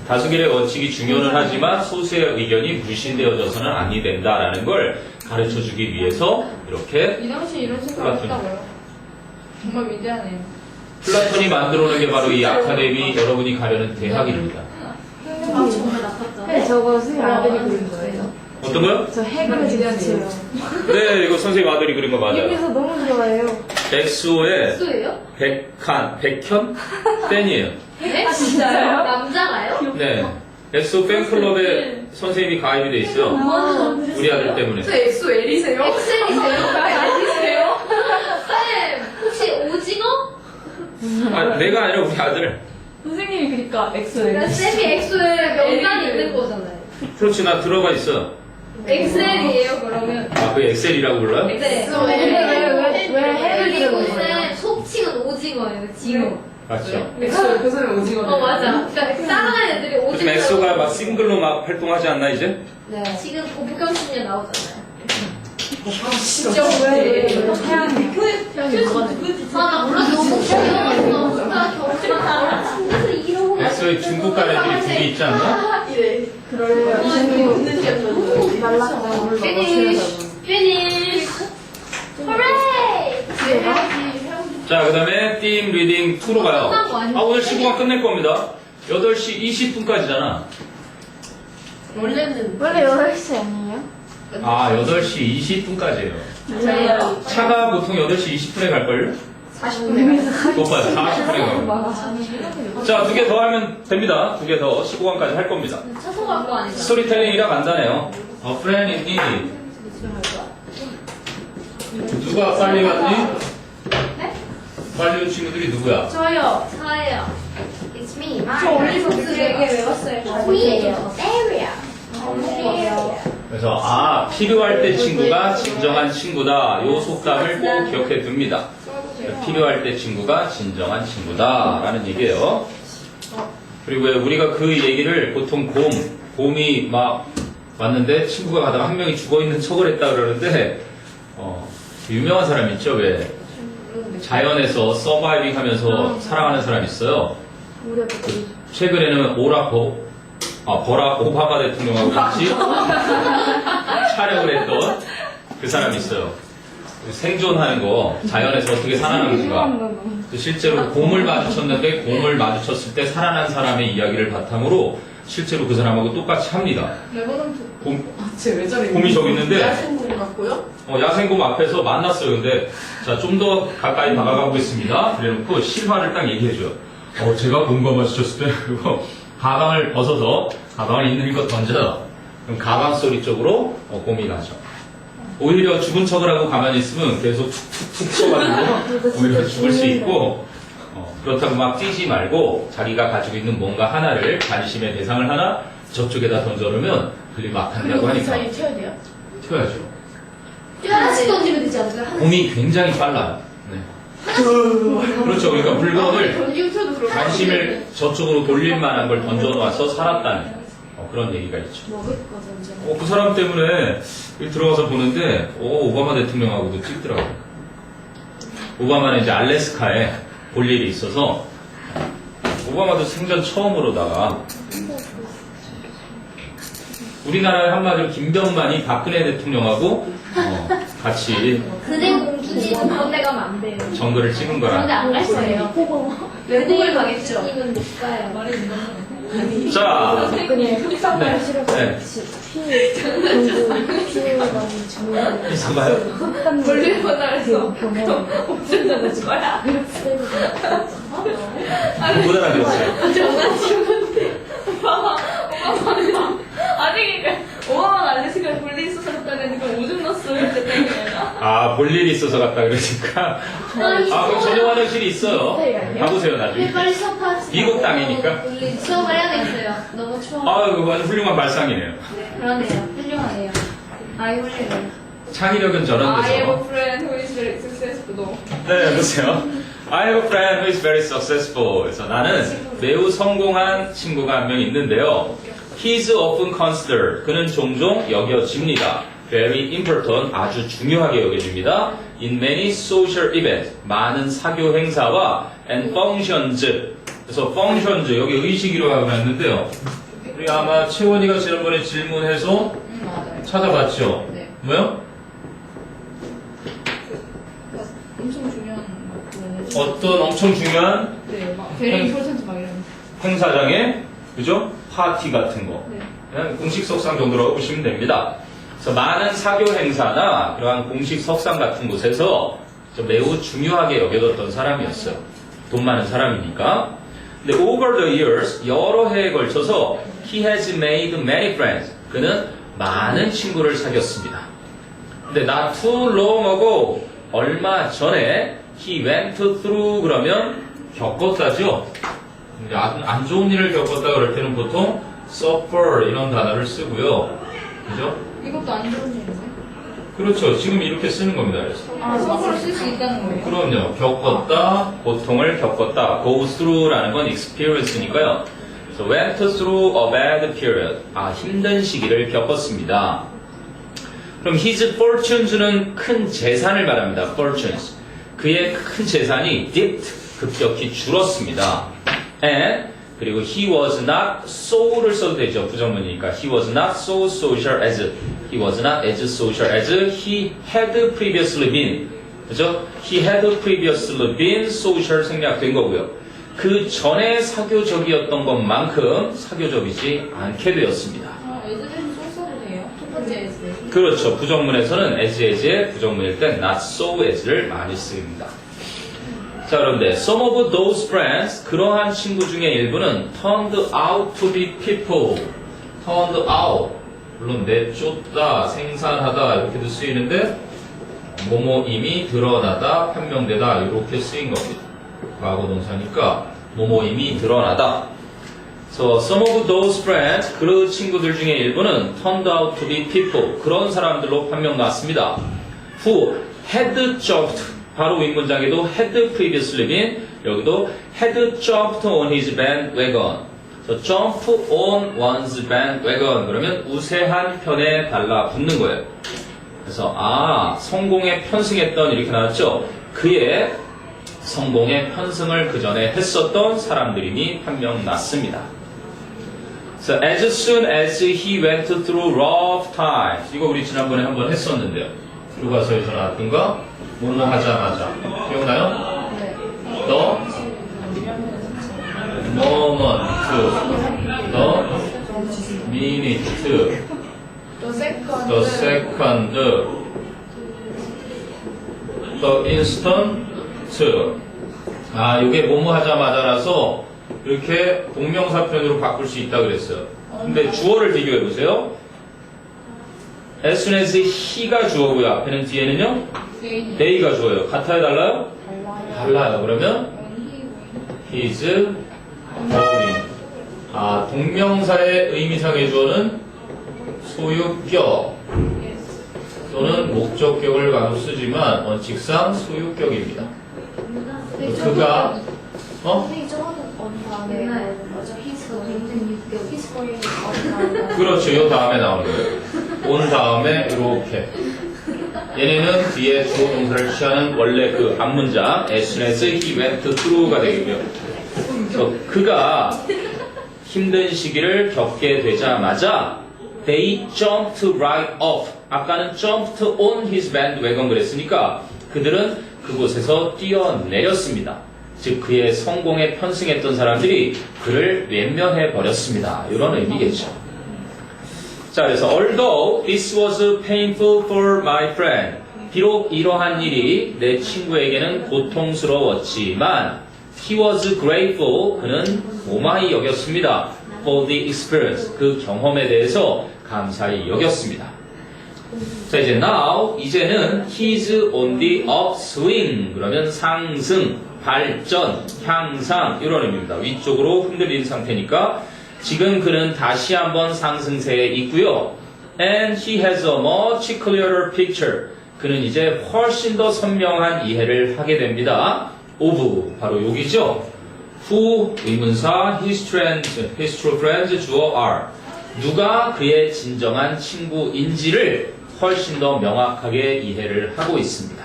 다수결의 원칙이 중요는 하지만 소수의 의견이 무신되어져서는 아니 된다라는 걸 가르쳐주기 위해서 이렇게 이 당시에 이런 생각 했다고요? 정말 위대하네요. 플라톤이 만들어놓은 게 바로 이 아카데미 여러분이 가려는 대학입니다. 정말 나빴다. 네, 저거 선생님 아들이 그린 거예요. 어떤 거요? 저 핵을 지금 네, 이거 선생님 아들이 그린 거 맞아요. 여기서 너무 좋아해요. 엑소의 수예요? 백현 팬이에요. 네? 진짜요? 남자가요? 네. 엑소 팬클럽에 선생님이 가입이 돼 있어요. 우리 아들 때문에. 엑소 L이세요? 엑셀이세요? 아니세요? 쌤, 혹시 오징어? 내가 아니라 우리 아들. 선생님이 그러니까 엑소예요. 그러니까 쌤이 엑소에 명단이 있는 거잖아요. 그렇지, 나 들어가 있어. 엑셀이에요, 그러면. 그 엑셀이라고 불러요? 네. 왜 핵을 그리고 들고 쌤, 속칭은 오징어예요, 징어. 맞죠. 엑소 그 사람 오징어. 맞아. 그러니까 따라하는 애들이 오징어. 요즘 엑소가 막 싱글로 막 활동하지 않나, 이제? 네. 지금 고부경 신년 나오잖아요. 진짜 왜 태양이. 나 몰라, 너무 귀여웠어. 나 결혼한 친구들 이러고 엑소의 중국 간 애들이 둘이 있지 않나? 이래. 그래요. 선생님 날라가서 물 피니쉬. 피니쉬. 호레이! 자, 그 다음에 팀 리딩 2로 가요. 오늘 시구가 끝낼 겁니다. 8시 20분까지잖아. 원래는 원래 8시 아니에요? 8시 20분까지예요. 차가 보통 8시 20분에 갈걸요? 40분에 가요. 못 봐요. 40분에 가요. 자, 2개 더 하면 됩니다. 2개 더 15강까지 할 겁니다. 차소 갈 거 아니죠? 스토리텔링이라 간단해요. friend is needed. 누가 빨리 왔니? 네? 빨리 온 친구들이 누구야? 저요. 저예요. It's me. 저 올리브스 4개 외웠어요. 저예요. 그래서 필요할 때 친구가 진정한 친구다. 요 속담을 꼭 기억해 둡니다. 필요할 때 친구가 진정한 친구다라는 얘기예요. 그리고 왜 우리가 그 얘기를 보통 곰이 막 왔는데 친구가 가다가 한 명이 죽어 있는 척을 했다 그러는데 유명한 사람 있죠? 왜 자연에서 서바이빙 하면서 살아가는 사람 있어요. 최근에는 버락 오바마 대통령하고 같이 촬영을 했던 그 사람이 있어요. 생존하는 거, 자연에서 어떻게 살아남는가. 실제로 곰을 마주쳤는데 곰을 마주쳤을 때 살아난 사람의 이야기를 바탕으로 실제로 그 사람하고 똑같이 합니다. 쟤왜 저래? 곰이 저기 있는데 야생곰 같고요? 야생곰 앞에서 만났어요. 근데 자, 좀 더 가까이 다가가고 있습니다. 그래놓고 실화를 딱 얘기해줘요. 제가 곰과 마주쳤을 때 그리고 가방을 벗어서 가방을 있는 힘껏 던져요. 그럼 가방 소리 쪽으로 곰이 가죠. 오히려 죽은 척을 하고 가만히 있으면 계속 툭툭툭 쳐가지고 오히려 죽을 수 있고 그렇다고 막 뛰지 말고 자기가 가지고 있는 뭔가 하나를 관심의 대상을 하나 저쪽에다 던져놓으면 그게 막 한다고 하니까 튀어야 돼요? 튀어야죠. 하나씩 던지면 되지 않을까요? 곰이 굉장히 빨라요. 네. 그렇죠. 그러니까 물건을 전기음표도 그렇고. 관심을 저쪽으로 돌릴 만한 걸 던져놔서 살았다는 그런 얘기가 있죠. 먹을 거 던져. 그 사람 때문에 여기 들어가서 보는데 오바마 대통령하고도 찍더라고요. 오바마는 이제 알래스카에 볼 일이 있어서 오바마도 생전 처음으로다가 우리나라의 한마디로 김병만이 박근혜 대통령하고 같이 그대 공주님은 그런 데 가면 안 돼요. 정글을 찍은 그런데 거라. 안 갈 거예요. 외국을 가겠죠. 공주님은 못 가요. 말이 있는 자, 그냥 흑사발 싫어서 네. 피 공부 피해가지고 주는 잠깐만요. 흑단 볼일보다에서 경험 옵션 되는 거야. 못 알아들었어요. 아니 그러니까 오바마 알래스카 볼일 있어서 갔다 그러니까 오줌 넣었어 이때 때문에나. 아, 볼 일이 있어서 갔다 그러니까. 그럼 전용 화장실이 있어요. 가보세요, 나중에. 빨리 수업하세요. 미국 땅이니까. 수업을 해야겠어요. 너무 추워. 아유, 아주 훌륭한 발상이네요. 그러네요. 훌륭하네요. 아이 훌륭해요. 창의력은 저런 I have a 데서. friend who is very successful. 네, 보세요. I have a friend who is very successful. 그래서 나는 매우 성공한 친구가 한 명 있는데요. He is often considered. 그는 종종 여겨집니다. Very important. 아주 중요하게 여겨집니다. In many social events. 많은 사교 행사와 and functions. 그래서 functions. 여기 의식이라고 했는데요. 우리 아마 채원이가 지난번에 질문해서 찾아봤죠? 네. 뭐요? 엄청 중요한 거. 어떤 엄청 중요한 네, 막 베리 임포턴트 막 이런. 행사장에 그죠? 파티 같은 거 네. 그냥 공식 석상 정도라고 보시면 됩니다. 그래서 많은 사교 행사나 그러한 공식 석상 같은 곳에서 매우 중요하게 여겨졌던 사람이었어요. 돈 많은 사람이니까. 근데 over the years 여러 해에 걸쳐서 he has made many friends. 그는 많은 친구를 사귀었습니다. 근데 not too long ago 얼마 전에 he went through 그러면 겪었다죠. 이제 안 좋은 일을 겪었다 그럴 때는 보통 suffer 이런 단어를 쓰고요. 그죠? 이것도 안 좋은 일인데? 그렇죠. 지금 이렇게 쓰는 겁니다. 그래서. 아, 서버를 쓸 수 있다는 거예요? 그럼요. 겪었다, 고통을 겪었다. go through라는 건 experience니까요. 그래서 went through a bad period. 힘든 시기를 겪었습니다. 그럼 his fortunes는 큰 재산을 말합니다. fortunes. 그의 큰 재산이 dipped, 급격히 줄었습니다. and 그리고 he was not so를 써도 되죠. 부정문이니까 he was not so social as he was not as social as he had previously been. 그죠? he had previously been social 생략된 거고요. 그 전에 사교적이었던 것만큼 사교적이지 않게 되었습니다. 애들은 써 써도 돼요? 첫 번째 에스. 그렇죠. 부정문에서는 as의 부정문일 땐 not so as를 많이 씁니다. 자, 그런데 some of those friends, 그러한 친구 중에 일부는 turned out to be people. turned out. 물론 내쫓다, 생산하다 이렇게도 쓰이는데 모모임이 드러나다, 판명되다 이렇게 쓰인 겁니다. 과거 동사니까 모모임이 드러나다. So some of those friends, 그 친구들 중에 일부는 turned out to be people. 그런 사람들로 판명 났습니다. Who had jumped. 바로 윗문장에도 had previously been, 여기도 had jumped on his bandwagon. So jump on one's bandwagon. 그러면 우세한 편에 달라붙는 거예요. 그래서 성공에 편승했던 이렇게 나왔죠. 그의 성공에 편승을 그 전에 했었던 사람들이니 판명 났습니다. So as soon as he went through rough times. 이거 우리 지난번에 한번 했었는데요. 교과서에서 나왔던 거. 뭐뭐 하자마자. 기억나요? 네. The moment, the minute, The second. the second, the instant. 이게 뭐뭐 하자마자라서 이렇게 동명사편으로 바꿀 수 있다 그랬어요. 근데 주어를 비교해 보세요. as soon as he가 주어고요. 앞에는 뒤에는요. they가 주어요. 같아요? 달라요? 달라요. 그러면 he's going. 동명사의 의미상의 주어는 소유격 또는 목적격을 간혹 쓰지만 원칙상 소유격입니다. 그가 선생님 저거는 on 다음에 맞아 his brain on 다음에 그렇죠. 요 다음에 나오는 거예요. 온 다음에 이렇게. 얘네는 뒤에 주어 동사를 취하는 원래 그 앞문장 as soon as he went through가 되겠고요. 그래서 그가 힘든 시기를 겪게 되자마자 they jumped right off. 아까는 jumped on his bandwagon 그랬으니까 그들은 그곳에서 뛰어내렸습니다. 즉 그의 성공에 편승했던 사람들이 그를 외면해 버렸습니다. 이런 의미겠죠. 자, 그래서 although this was painful for my friend, 비록 이러한 일이 내 친구에게는 고통스러웠지만 he was grateful, 그는 고마히 여겼습니다. for the experience, 그 경험에 대해서 감사히 여겼습니다. 자, 이제 now, 이제는 he's on the upswing, 그러면 상승, 발전, 향상 이런 의미입니다. 위쪽으로 흔들린 상태니까 지금 그는 다시 한번 상승세에 있고요. And he has a much clearer picture. 그는 이제 훨씬 더 선명한 이해를 하게 됩니다. of, 바로 여기죠. Who, 의문사, his true friends, 주어 are. 누가 그의 진정한 친구인지를 훨씬 더 명확하게 이해를 하고 있습니다.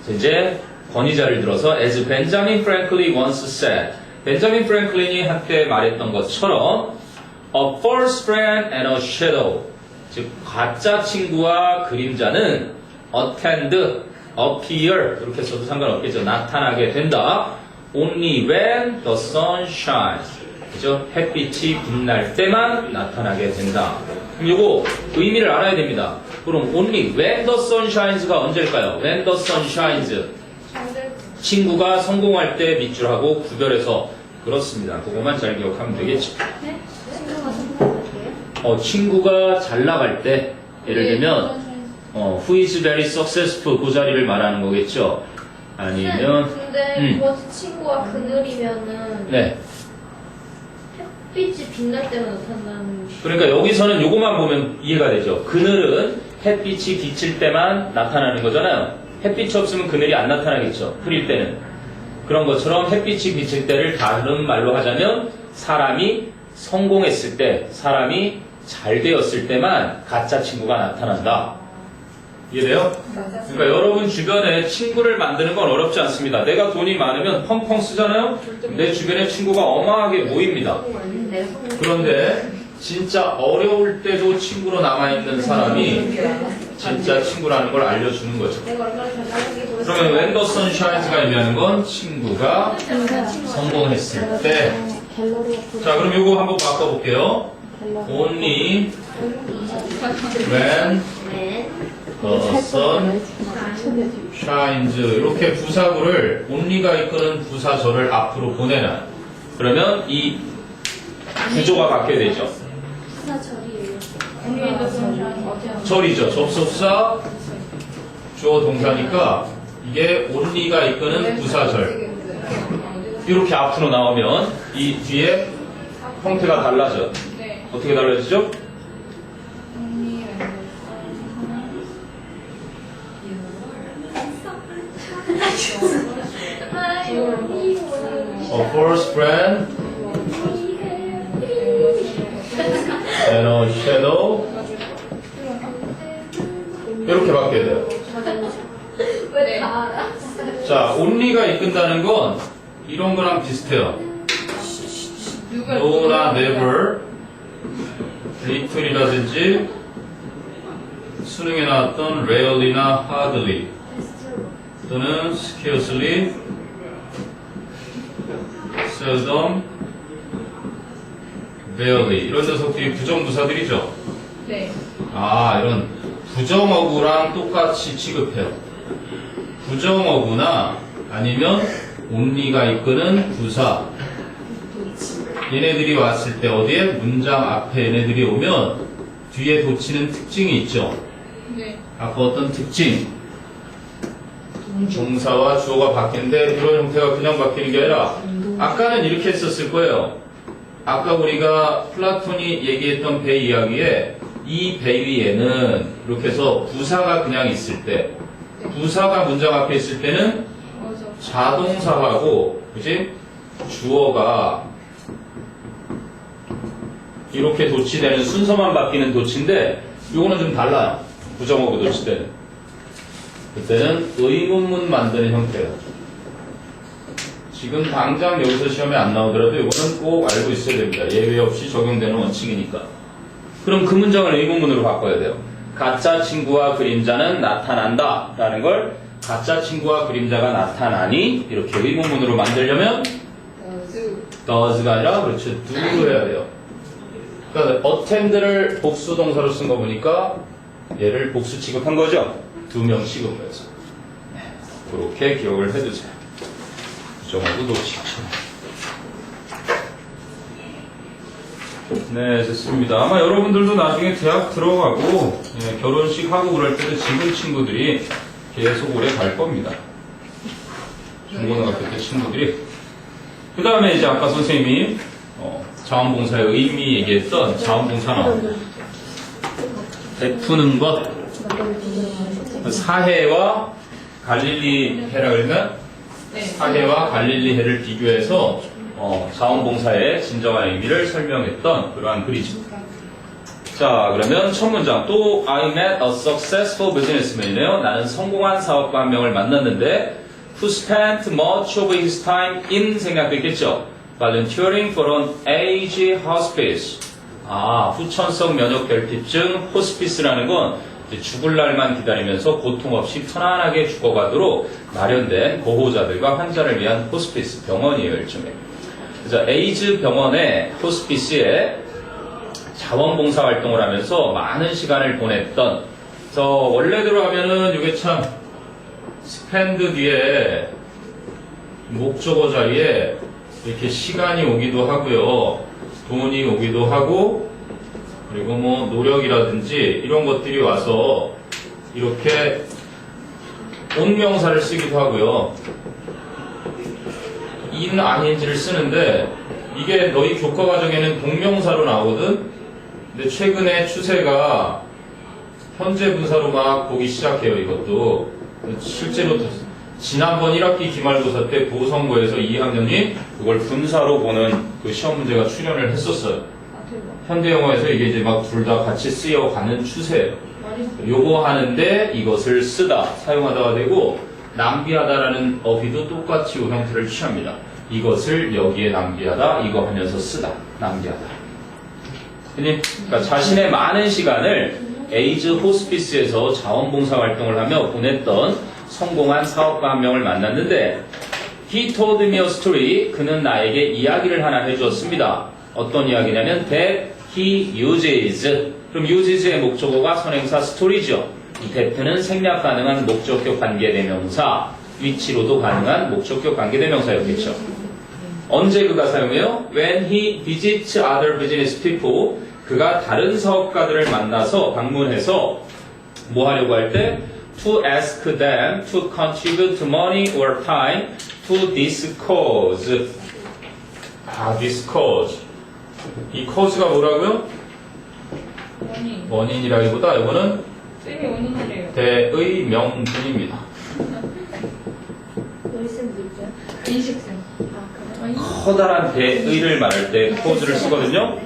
자, 이제 권위자를 들어서 as Benjamin Franklin once said, 벤자민 프랭클린이 한때 말했던 것처럼 a false friend and a shadow, 즉 가짜 친구와 그림자는 attend, appear 이렇게 써도 상관없겠죠. 나타나게 된다. only when the sun shines, 그죠? 햇빛이 빛날 때만 나타나게 된다. 그럼 이거 의미를 알아야 됩니다. 그럼 only when the sun shines가 언제일까요? when the sun shines, 친구가 성공할 때 밑줄하고 구별해서 그렇습니다. 그것만 잘 기억하면 되겠죠. 네? 친구가 성공할 때요? 친구가 잘 나갈 때 예를 들면 who is very successful 그 자리를 말하는 거겠죠. 아니면 근데 그 친구가 그늘이면은 네. 햇빛이 빛날 때만 나타나는 그러니까 여기서는 요것만 보면 이해가 되죠. 그늘은 햇빛이 비칠 때만 나타나는 거잖아요. 햇빛이 없으면 그늘이 안 나타나겠죠. 흐릴 때는. 그런 것처럼 햇빛이 비칠 때를 다른 말로 하자면 사람이 성공했을 때, 사람이 잘 되었을 때만 가짜 친구가 나타난다. 이해돼요? 그러니까 여러분 주변에 친구를 만드는 건 어렵지 않습니다. 내가 돈이 많으면 펑펑 쓰잖아요? 내 주변에 친구가 어마하게 모입니다. 그런데 진짜 어려울 때도 친구로 남아있는 사람이 진짜 친구라는 걸 알려주는 거죠. 그러면 when the sun shines가 의미하는 건 친구가 성공했을 때. 자, 그럼 이거 한번 바꿔볼게요. only when the sun shines, 이렇게 부사구를 only가 이끄는 부사절을 앞으로 보내는, 그러면 이 구조가 바뀌게 되죠. 절이죠. 접속사 주어 동사니까 이게 only가 이끄는 부사절. 이렇게 앞으로 나오면 이 뒤에 형태가 달라져. 어떻게 달라지죠? A false friend and a shadow. 이렇게 바뀌어야 돼요. 왜다 알아? 자, only가 이끈다는 건 이런 거랑 비슷해요. no나 never, little이라든지 수능에 나왔던 rarely나 hardly 또는 scarcely, seldom, barely 이런 녀석들이 부정부사들이죠. 네. 이런 부정어구랑 똑같이 취급해요. 부정어구나 아니면 only가 이끄는 부사, 얘네들이 왔을 때 어디에? 문장 앞에 얘네들이 오면 뒤에 돋치는 특징이 있죠. 네. 아까 어떤 특징? 동사와 주어가 바뀌는데 이런 형태가 그냥 바뀌는 게 아니라 아까는 이렇게 했었을 거예요. 아까 우리가 플라톤이 얘기했던 배 이야기에 이 배 위에는 이렇게 해서 부사가 그냥 있을 때, 부사가 문장 앞에 있을 때는 자동사하고 그지? 주어가 이렇게 도치되는 순서만 바뀌는 도치인데 요거는 좀 달라요. 부정어구 도치때는. 그때는 의문문 만드는 형태예요. 지금 당장 여기서 시험에 안 나오더라도 이거는 꼭 알고 있어야 됩니다. 예외 없이 적용되는 원칙이니까. 그럼 그 문장을 의문문으로 바꿔야 돼요. 가짜 친구와 그림자는 나타난다 라는 걸 가짜 친구와 그림자가 나타나니 이렇게 의문문으로 만들려면 does가 아니라 그렇죠. do로 해야 돼요. 그러니까 attend를 복수 동사로 쓴 거 보니까 얘를 복수 취급한 거죠. 2명 취급해서. 그렇게 기억을 해두세요. 부정어구 놓치죠. 네, 됐습니다. 아마 여러분들도 나중에 대학 들어가고 결혼식 하고 그럴 때도 지금 친구들이 계속 오래 갈 겁니다. 중고등학교 때 친구들이. 그 다음에 이제 아까 선생님이 자원봉사의 의미 얘기했던 자원봉사 나옵니다. 베푸는 것, 사해와 갈릴리 해라 그러면 사해와 갈릴리 해를 비교해서 자원봉사의 진정한 의미를 설명했던 그러한 글이죠. 자, 그러면 첫 문장 또 I met a successful businessman이네요. 나는 성공한 사업가 한 명을 만났는데 who spent much of his time in 생각됐겠죠. volunteering for an age hospice. 후천성 면역 결핍증 호스피스라는 건 죽을 날만 기다리면서 고통 없이 편안하게 죽어가도록 마련된 보호자들과 환자를 위한 호스피스 병원이에요, 일종의. 그래서 에이즈 병원의 호스피스에 자원봉사 활동을 하면서 많은 시간을 보냈던. 그래서 원래대로 하면은 이게 참 스펜드 뒤에 목적어 자리에 이렇게 시간이 오기도 하고요, 돈이 오기도 하고, 그리고 뭐 노력이라든지 이런 것들이 와서 이렇게 온명사를 쓰기도 하고요. in ing를 쓰는데 이게 너희 교과 과정에는 동명사로 나오거든. 근데 최근에 추세가 현재 분사로 막 보기 시작해요. 이것도 실제로 지난번 1학기 기말고사 때 보성고에서 2학년이 그걸 분사로 보는 그 시험 문제가 출연을 했었어요. 현대영어에서 이게 이제 막 둘 다 같이 쓰여가는 추세예요. 요거 하는데 이것을 쓰다, 사용하다가 되고, 낭비하다라는 어휘도 똑같이 이 형태를 취합니다. 이것을 여기에 낭비하다, 이거 하면서 쓰다, 낭비하다. 그러니까 자신의 많은 시간을 에이즈 호스피스에서 자원봉사 활동을 하며 보냈던 성공한 사업가 한 명을 만났는데 He told me a story. 그는 나에게 이야기를 하나 해주었습니다. 어떤 이야기냐면 that he uses. 그럼 uses의 목적어가 선행사 story죠. 이 that는 생략 가능한 목적격 관계대명사, 위치로도 가능한 목적격 관계대명사였겠죠. 언제 그가 사용해요? When he visits other business people. 그가 다른 사업가들을 만나서 방문해서 뭐 하려고 할 때 to ask them to contribute money or time to this cause. this cause. 이 cause가 뭐라고요? 원인이라기보다 이거는 쌤이 원인이래요. 대의 명분입니다. 인식쌤. 커다란 대의를 말할 때 cause를 쓰거든요.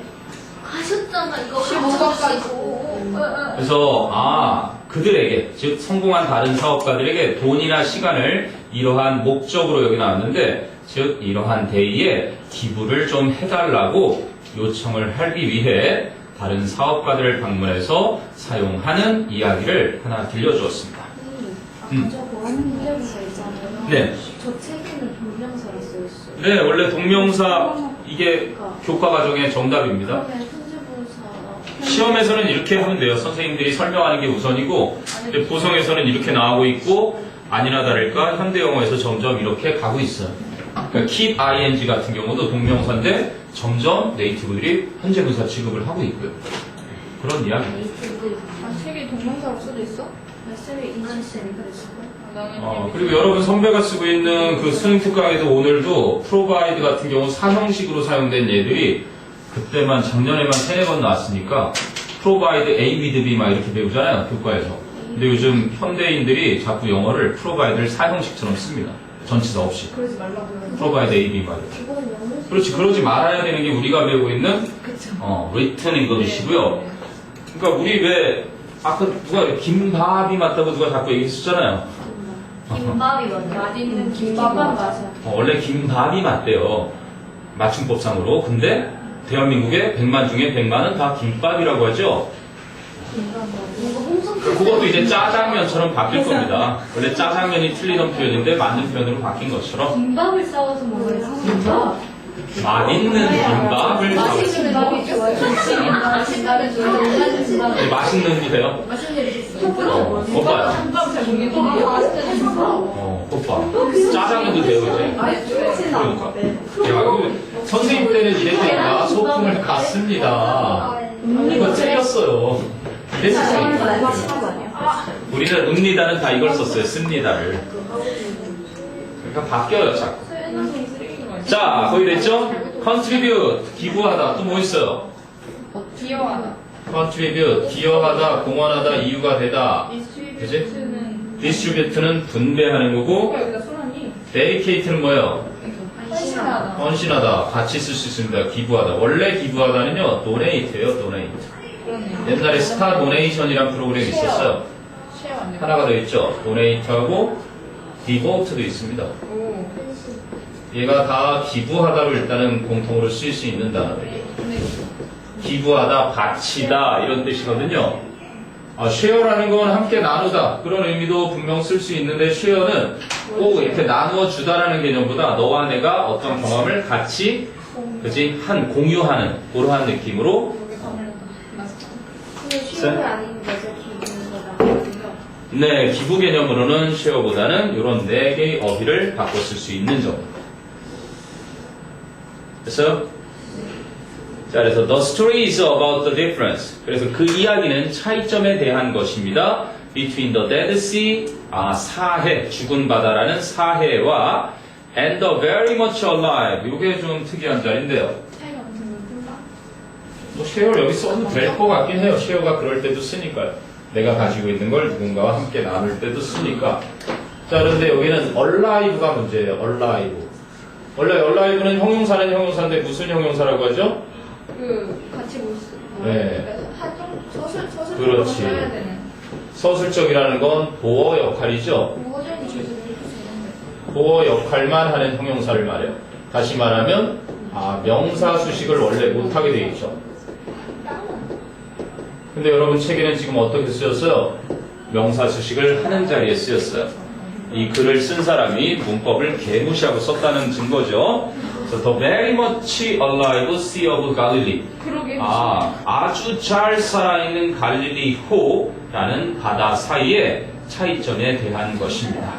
하셨잖아 이거 15번까지. 그래서 그들에게, 즉 성공한 다른 사업가들에게 돈이나 시간을 이러한 목적으로 여기 나왔는데, 즉 이러한 대의에 기부를 좀 해달라고 요청을 하기 위해 다른 사업가들을 방문해서 사용하는 이야기를 하나 들려주었습니다. 저 보안문제부터 있잖아요. 네. 저 책에는 동명사로 쓰였어요. 네, 원래 동명사 이게 교과 과정의 정답입니다. 그러면 현재분사 시험에서는 이렇게 하면 돼요. 선생님들이 설명하는 게 우선이고, 근데 보성에서는 이렇게 나오고 있고, 아니나 다를까 현대영어에서 점점 이렇게 가고 있어요. 그러니까 keep ing 같은 경우도 동명사인데 점점 네이티브들이 현재 분사 취급을 하고 있고요. 그런 이야기. 책이 동명사로 써져 있어? 쌤이 인식쌤이 그랬어요. 나는 그리고 여러분 선배가 쓰고 있는 그 수능 특강에도 오늘도 provide 같은 경우 사형식으로 사용된 예들이 그때만 작년에만 3-4번 나왔으니까 provide A with B 막 이렇게 배우잖아요, 교과에서. 근데 요즘 현대인들이 자꾸 영어를 provide를 사형식처럼 씁니다. 전치사 없이. 그러지 말라고요. provide A, B 말이야. 그렇지, 그러지 말아야 되는 게 우리가 배우고 있는 written English이고요. 그러니까 우리 왜 아까 누가 김밥이 맞다고 누가 자꾸 얘기했었잖아요. 김밥이 먼저. 맛있는 김밥만 맞아. 원래 김밥이 맞대요. 맞춤법상으로. 근데 대한민국의 100만 중에 100만은 다 김밥이라고 하죠. 그것도 이제 짜장면처럼 바뀔 겁니다. 원래 짜장면이 틀리던 표현인데 맞는 표현으로 바뀐 것처럼 김밥을 싸워서 먹어야 김밥. 맛있는 김밥을 맛있는 김밥이 좋아요. 맛있는 김밥. 네, 맛있는 거세요? 맛있는 일 있어요. 오빠요. 김밥 잘 모르겠는데. 맛있는 김밥. 오빠. 짜장면도 돼요, 이제. 그러니까. 야, 선생님 때는 이랬으니까 소풍을 갔습니다. 이거 틀렸어요. 이랬어요. 우리는 읍니다는 다 이걸 썼어요. 씁니다를. 그러니까 바뀌어요, 자꾸. 자, 거기 됐죠? contribute, 기부하다. 또 뭐 있어요? 기여하다. contribute, 기여하다, 공헌하다, 이유가 되다. 그지? distribute는 분배하는 거고, 여기다 손하니 dedicate는 뭐예요? 헌신하다. 헌신하다. 같이 쓸 수 있습니다. 기부하다. 원래 기부하다는요, donate예요, donate. 그러네요. 옛날에 스타 도네이션이란 프로그램이 있었어요. 쉐어 안 돼. 하나가 더 있죠. donate하고 devote도 있습니다. 오. 얘가 다 기부하다로 일단은 공통으로 쓸 수 있는 단어들이에요. 기부하다, 바치다 이런 뜻이거든요. 쉐어라는 건 함께 나누다 그런 의미도 분명 쓸 수 있는데 쉐어는 꼭 이렇게 나누어 주다라는 개념보다 너와 내가 어떤 경험을 같이 그지 공유하는 그러한 느낌으로 근데 쉬운 게 아닌 거죠, 기분보다. 네 기부 개념으로는 쉐어보다는 이런 네 개의 어휘를 바꿔 쓸 수 있는 정도. 그래서 자, 그래서 the story is about the difference. 그래서 그 이야기는 차이점에 대한 것입니다. Between the Dead Sea, 사해, 죽은 바다라는 사해와 and the very much alive. 이게 좀 특이한 자리인데요. 뭐 쉐어 여기 써도 될 것 같긴 해요. 쉐어가 그럴 때도 쓰니까요. 내가 가지고 있는 걸 누군가와 함께 나눌 때도 쓰니까. 자, 그런데 여기는 alive가 문제예요. alive. 원래 alive는 형용사는 형용사인데 무슨 형용사라고 하죠? 같이 볼 수. 네. 서술 그렇지. 써야 되는. 서술적이라는 건 보어 역할이죠. 모델이 주제를 해주세요. 보어 역할만 하는 형용사를 말해요. 다시 말하면 명사 수식을 원래 못하게 돼 있죠. 근데 여러분 책에는 지금 어떻게 쓰였어요? 명사 수식을 하는 자리에 쓰였어요. 이 글을 쓴 사람이 문법을 개무시하고 썼다는 증거죠. So, the very much alive Sea of Galilee. 그러게. 아주 잘 살아있는 갈릴리호라는 바다 사이의 차이점에 대한 것입니다.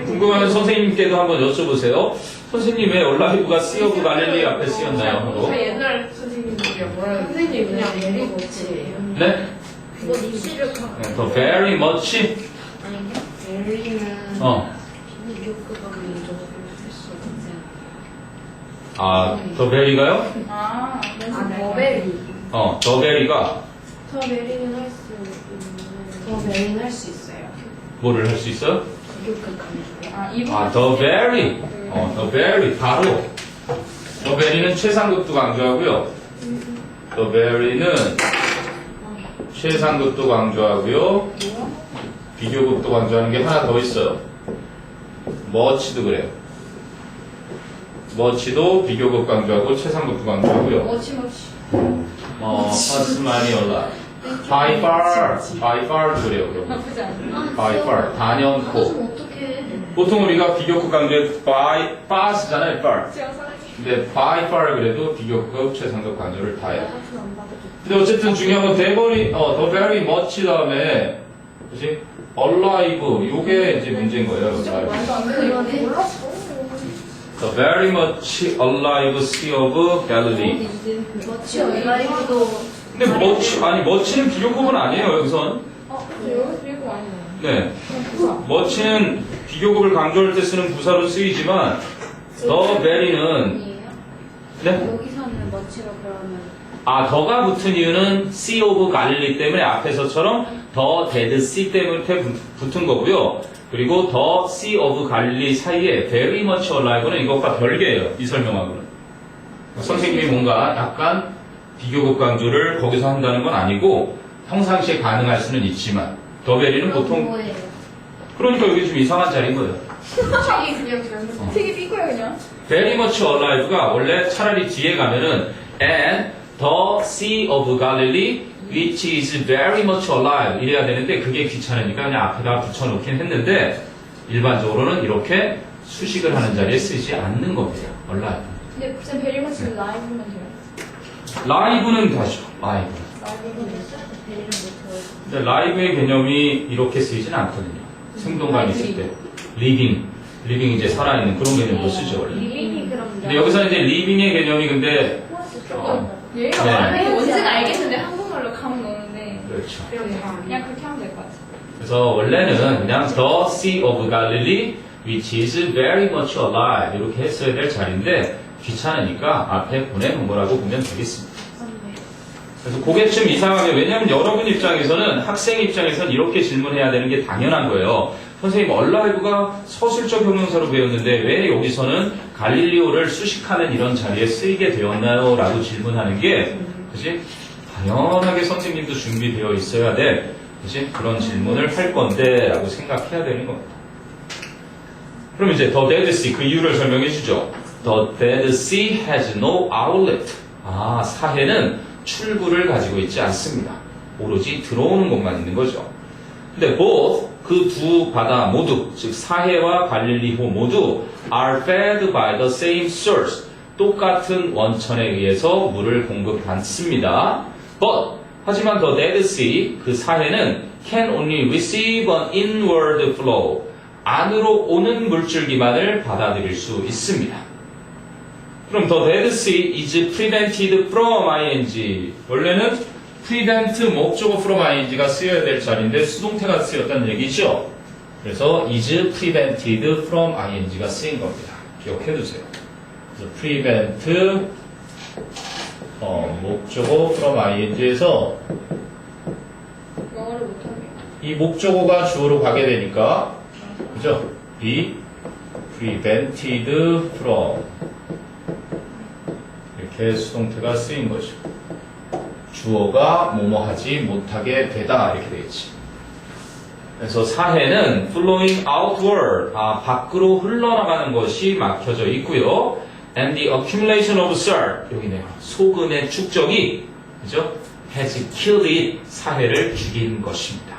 궁금하면 선생님께도 한번 여쭤보세요. 선생님 왜 얼라이브가 Sea of Galilee 앞에 쓰였나요? 하고. 저 옛날 선생님들이 뭐라 해요? 선생님 그냥 내리고치. 네? 그거 입시를 가. The very much 아닌가? 베리는 비교급하고 이쪽으로 할수 없지. the very가요? 더베리. the very가 더 메리는 할 수 있는. 더 베리는 할 수 있어요. 뭐를 할 수 있어요? 비교급 강조. 이분. the very. the very 바로. the very는 최상급도 강조하고요. the very는 최상급도 강조하고요. 비교급도 강조하는 게 하나 더 있어요. much도 그래요. much도 비교급 강조하고 최상급도 강조하고요. 머치머치. as many alive. by far 그래요. 그럼. 나쁘지 않아. by far 단연코. 좀 어떻게 보통 우리가 비교급 강조에 far 쓰잖아요. far. 제가 사랑해. 근데 by far 그래도 비교급 최상급 강조를 다 해요. 근데 어쨌든 중요한 건 the very much 다음에 그치? alive 요게 이제 문제인 거예요. alive. 말도 안 되는 이거 몰랐어. The very much alive Sea of Galilee. 멋지 얼라이브도 근데 much는 비교급은 아니에요. 여기선. 근데 여기서 비교 아니네. 네. much는 비교급을 강조할 때 쓰는 부사로 쓰이지만 the very는 네? 여기서는 멋지로 그러면 더가 붙은 이유는 Sea of Galilee 때문에 앞에서처럼 더 데드 씨 때문에 붙은 거고요. 그리고 더 Sea of Galilee 사이에 very much alive는 이것과 별개예요. 이 설명하고는. 선생님이 뭔가 약간 비교급 강조를 거기서 한다는 건 아니고 평상시에 가능할 수는 있지만 더 very는 보통 뭐예요? 그러니까 여기 좀 이상한 자리인 거예요. 책이 그냥 잘못. 되게 삐거야 그냥. very much alive가 원래 차라리 뒤에 가면은 and the Sea of Galilee which is very much alive 이래야 되는데 그게 귀찮으니까 그냥 앞에다 붙여놓긴 했는데 일반적으로는 이렇게 수식을 하는 자리에 쓰지 않는 겁니다. alive. 근데 쌤 베리머치 라이브면 돼요. 라이브는 다죠. 라이브. 라이브는 근데 라이브의 개념이 이렇게 쓰이진 않거든요. 생동감 있을 때. 리빙 이제 살아있는 그런 개념으로 쓰죠 원래. 리빙이 그럼. 근데 여기서 이제 리빙의 개념이 근데 얘가 네. 말하는 뭔지는 알겠는데 한국말로 감은 오는데 그렇죠. 그냥 그렇게 하면 될 것 같아. 그래서 원래는 그냥 The Sea of Galilee which is very much alive 이렇게 했어야 될 자리인데 귀찮으니까 앞에 보내놓은 거라고 보면 되겠습니다. 그래서 그게 좀 이상하게 왜냐하면 여러분 입장에서는 학생 입장에서는 이렇게 질문해야 되는 게 당연한 거예요. 선생님 얼라이브가 서술적 형용사로 배웠는데 왜 여기서는 갈릴리오를 수식하는 이런 자리에 쓰이게 되었나요? 라고 질문하는 게 그지? 당연하게 선생님도 준비되어 있어야 될 그지? 그런 질문을 할 건데 라고 생각해야 되는 겁니다. 그럼 이제 The Dead Sea 그 이유를 설명해 주죠. The Dead Sea has no outlet. 사해는 출구를 가지고 있지 않습니다. 오로지 들어오는 곳만 있는 거죠. 근데 both 그 두 바다 모두 즉 사해와 갈릴리호 모두 are fed by the same source 똑같은 원천에 의해서 물을 공급받습니다. But 하지만 the Dead Sea 그 사해는 can only receive an inward flow 안으로 오는 물줄기만을 받아들일 수 있습니다. 그럼 the Dead Sea is prevented from ing 원래는 prevent 목적어 from ing가 쓰여야 될 자리인데 수동태가 쓰였다는 얘기죠. 그래서 is prevented from ing가 쓰인 겁니다. 기억해 두세요. 그래서 prevent 목적어 from ing에서 영어를 못하게. 이 목적어가 주어로 가게 되니까 그죠? be prevented from 이렇게 수동태가 쓰인 거죠. 주어가 뭐뭐 하지 못하게 되다 이렇게 되겠지. 그래서 사해는 flowing outward 밖으로 흘러나가는 것이 막혀져 있고요. And the accumulation of salt 여기네요. 소금의 축적이 그죠? has killed it 사해를 죽인 것입니다.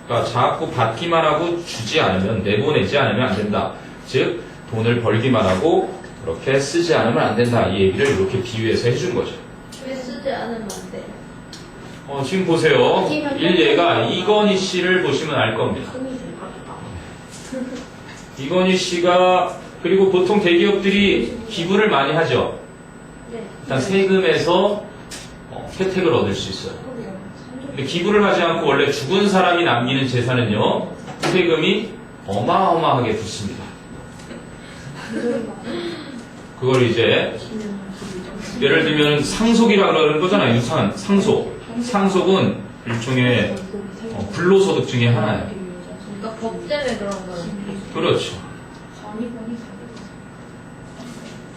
그러니까 자꾸 받기만 하고 주지 않으면 내보내지 않으면 안 된다. 즉 돈을 벌기만 하고 그렇게 쓰지 않으면 안 된다. 이 얘기를 이렇게 비유해서 해준 거죠. 왜 쓰지 않으면 안 돼? 지금 보세요. 일례가 이건희 씨를 보시면 알 겁니다. 이건희 씨가 그리고 보통 대기업들이 기부를 많이 하죠. 네. 일단 세금에서 혜택을 얻을 수 있어요. 근데 기부를 하지 않고 원래 죽은 사람이 남기는 재산은요 세금이 어마어마하게 붙습니다. 그걸 이제 예를 들면 상속이라고 그러는 거잖아요. 유산, 상속. 상속은 일종의 불로소득 중에 하나예요. 그러니까 법 때문에 그런 거예요. 그렇죠.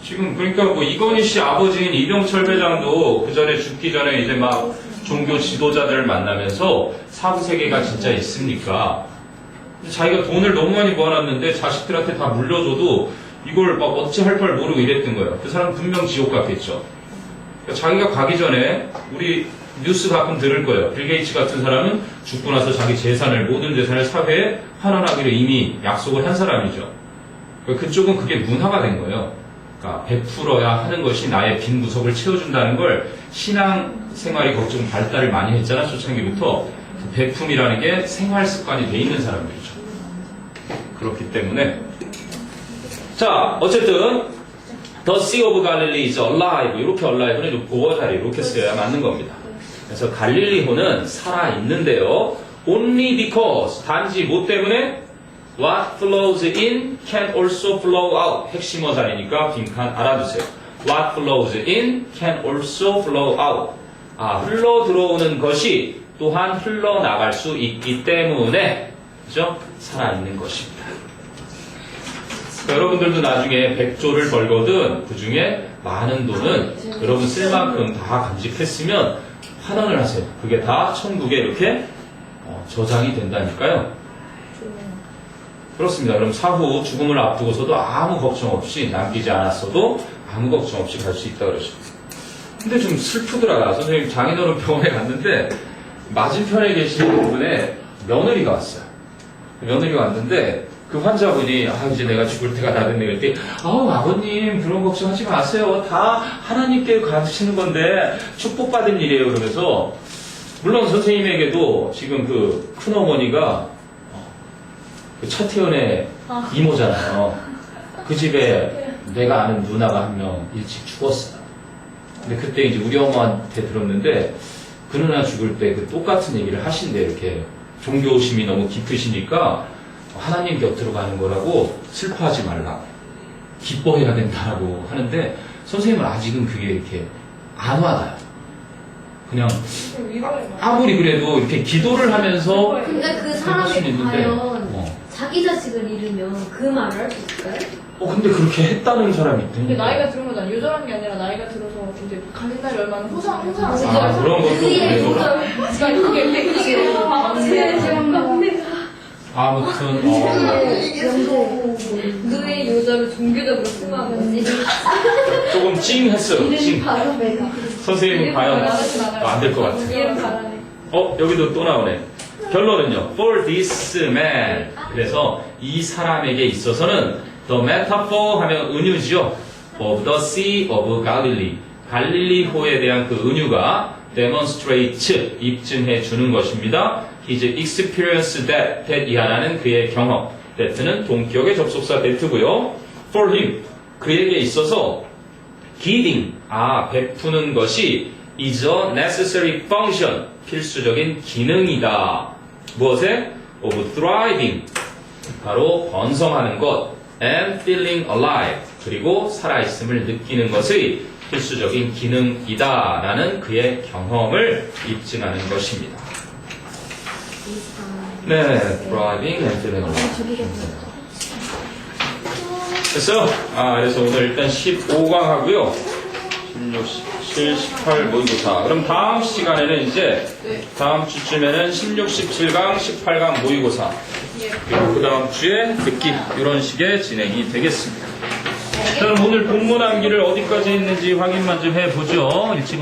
지금 그러니까 뭐 이건희 씨 아버지인 이병철 회장도 그 전에 죽기 전에 이제 막 종교 지도자들을 만나면서 사후 세계가 진짜 있습니까? 자기가 돈을 너무 많이 모아놨는데 자식들한테 다 물려줘도 이걸 막 어찌 할 걸 모르고 이랬던 거예요. 그 사람 분명 지옥 갔겠죠. 그러니까 자기가 가기 전에 우리 뉴스 가끔 들을 거예요. 빌 게이츠 같은 사람은 죽고 나서 자기 재산을 모든 재산을 사회에 환원하기로 이미 약속을 한 사람이죠. 그러니까 그쪽은 그게 문화가 된 거예요. 그러니까 베풀어야 하는 것이 나의 빈 구석을 채워준다는 걸 신앙 생활이 걱정 발달을 많이 했잖아 초창기부터. 그 베품이라는 게 생활 습관이 돼 있는 사람들이죠. 그렇기 때문에 자 어쨌든 The Sea of Galilee is alive 이렇게 alive는 보어 자리 이렇게 써야 맞는 겁니다. 그래서 갈릴리호는 살아있는데요. Only because 단지 뭐 때문에 What flows in can also flow out 핵심어 자리니까 빈칸 알아두세요. What flows in can also flow out 흘러 들어오는 것이 또한 흘러나갈 수 있기 때문에, 그죠? 살아있는 것입니다. 그러니까 여러분들도 나중에 100조를 벌거든 그 중에 많은 돈은 여러분 쓸 만큼 다 간직했으면 환원을 하세요. 그게 다 천국에 이렇게 저장이 된다니까요. 그렇습니다. 그럼 사후 죽음을 앞두고서도 아무 걱정 없이 남기지 않았어도 아무 걱정 없이 갈 수 있다 그러죠. 근데 좀 슬프더라. 선생님 장인어른 병원에 갔는데 맞은편에 계시는 분의 며느리가 왔어요. 며느리가 왔는데 그 환자분이 이제 내가 죽을 때가 다 됐네 그랬더니 아버님 그런 걱정하지 마세요. 다 하나님께 가르치는 건데 축복받은 일이에요. 그러면서 물론 선생님에게도 지금 그 큰어머니가 그 차태현의 이모잖아요. 그 집에 내가 아는 누나가 한 명 일찍 죽었어요. 근데 그때 이제 우리 엄마한테 들었는데 그 누나 죽을 때 그 똑같은 얘기를 하신대. 이렇게 종교심이 너무 깊으시니까 하나님 곁으로 가는 거라고 슬퍼하지 말라고 기뻐해야 된다라고 하는데 선생님은 아직은 그게 이렇게 안 와닿아요. 그냥 아무리 그래도 이렇게 기도를 하면서 근데 그 할 사람이 수는 있는데, 과연 자기 자식을 잃으면 그 말을 할 수 있을까요? 근데 그렇게 했다는 사람이 근데 있대. 나이가 들은 거잖아. 유절한 게 아니라 나이가 들어서 이제 가는 날이 얼마나 항상 그런 것도 그의 그래도 아무튼 그의 요절을 종교적으로 승화한 거지. 조금 찡했어요. 찡. 바로 내가. 선생님은 과연 안 될 것 같아요. 이해는 잘하네. 여기도 또 나오네. 결론은요. For this man. 그래서 이 사람에게 있어서는 the metaphor 하면 은유죠. of the sea of Galilee. 갈릴리호에 대한 그 은유가 demonstrate 입증해 주는 것입니다. His experience that 이하라는 그의 경험. that는 동격의 접속사 that고요. For him 그에게 있어서 giving 베푸는 것이 is a necessary function 필수적인 기능이다. 무엇에? of thriving 바로 번성하는 것 and feeling alive 그리고 살아있음을 느끼는 것의 필수적인 기능이다 라는 그의 경험을 입증하는 것입니다. 네, thriving and feeling alive. 됐어요? 그래서 오늘 일단 15강 하고요. 16, 17, 18 모의고사. 그럼 다음 시간에는 이제 다음 주쯤에는 16, 17강, 18강 모의고사. 그리고 그 다음 주에 듣기 이런 식의 진행이 되겠습니다. 그럼 오늘 본문 암기를 어디까지 했는지 확인만 좀 해보죠. 이 친구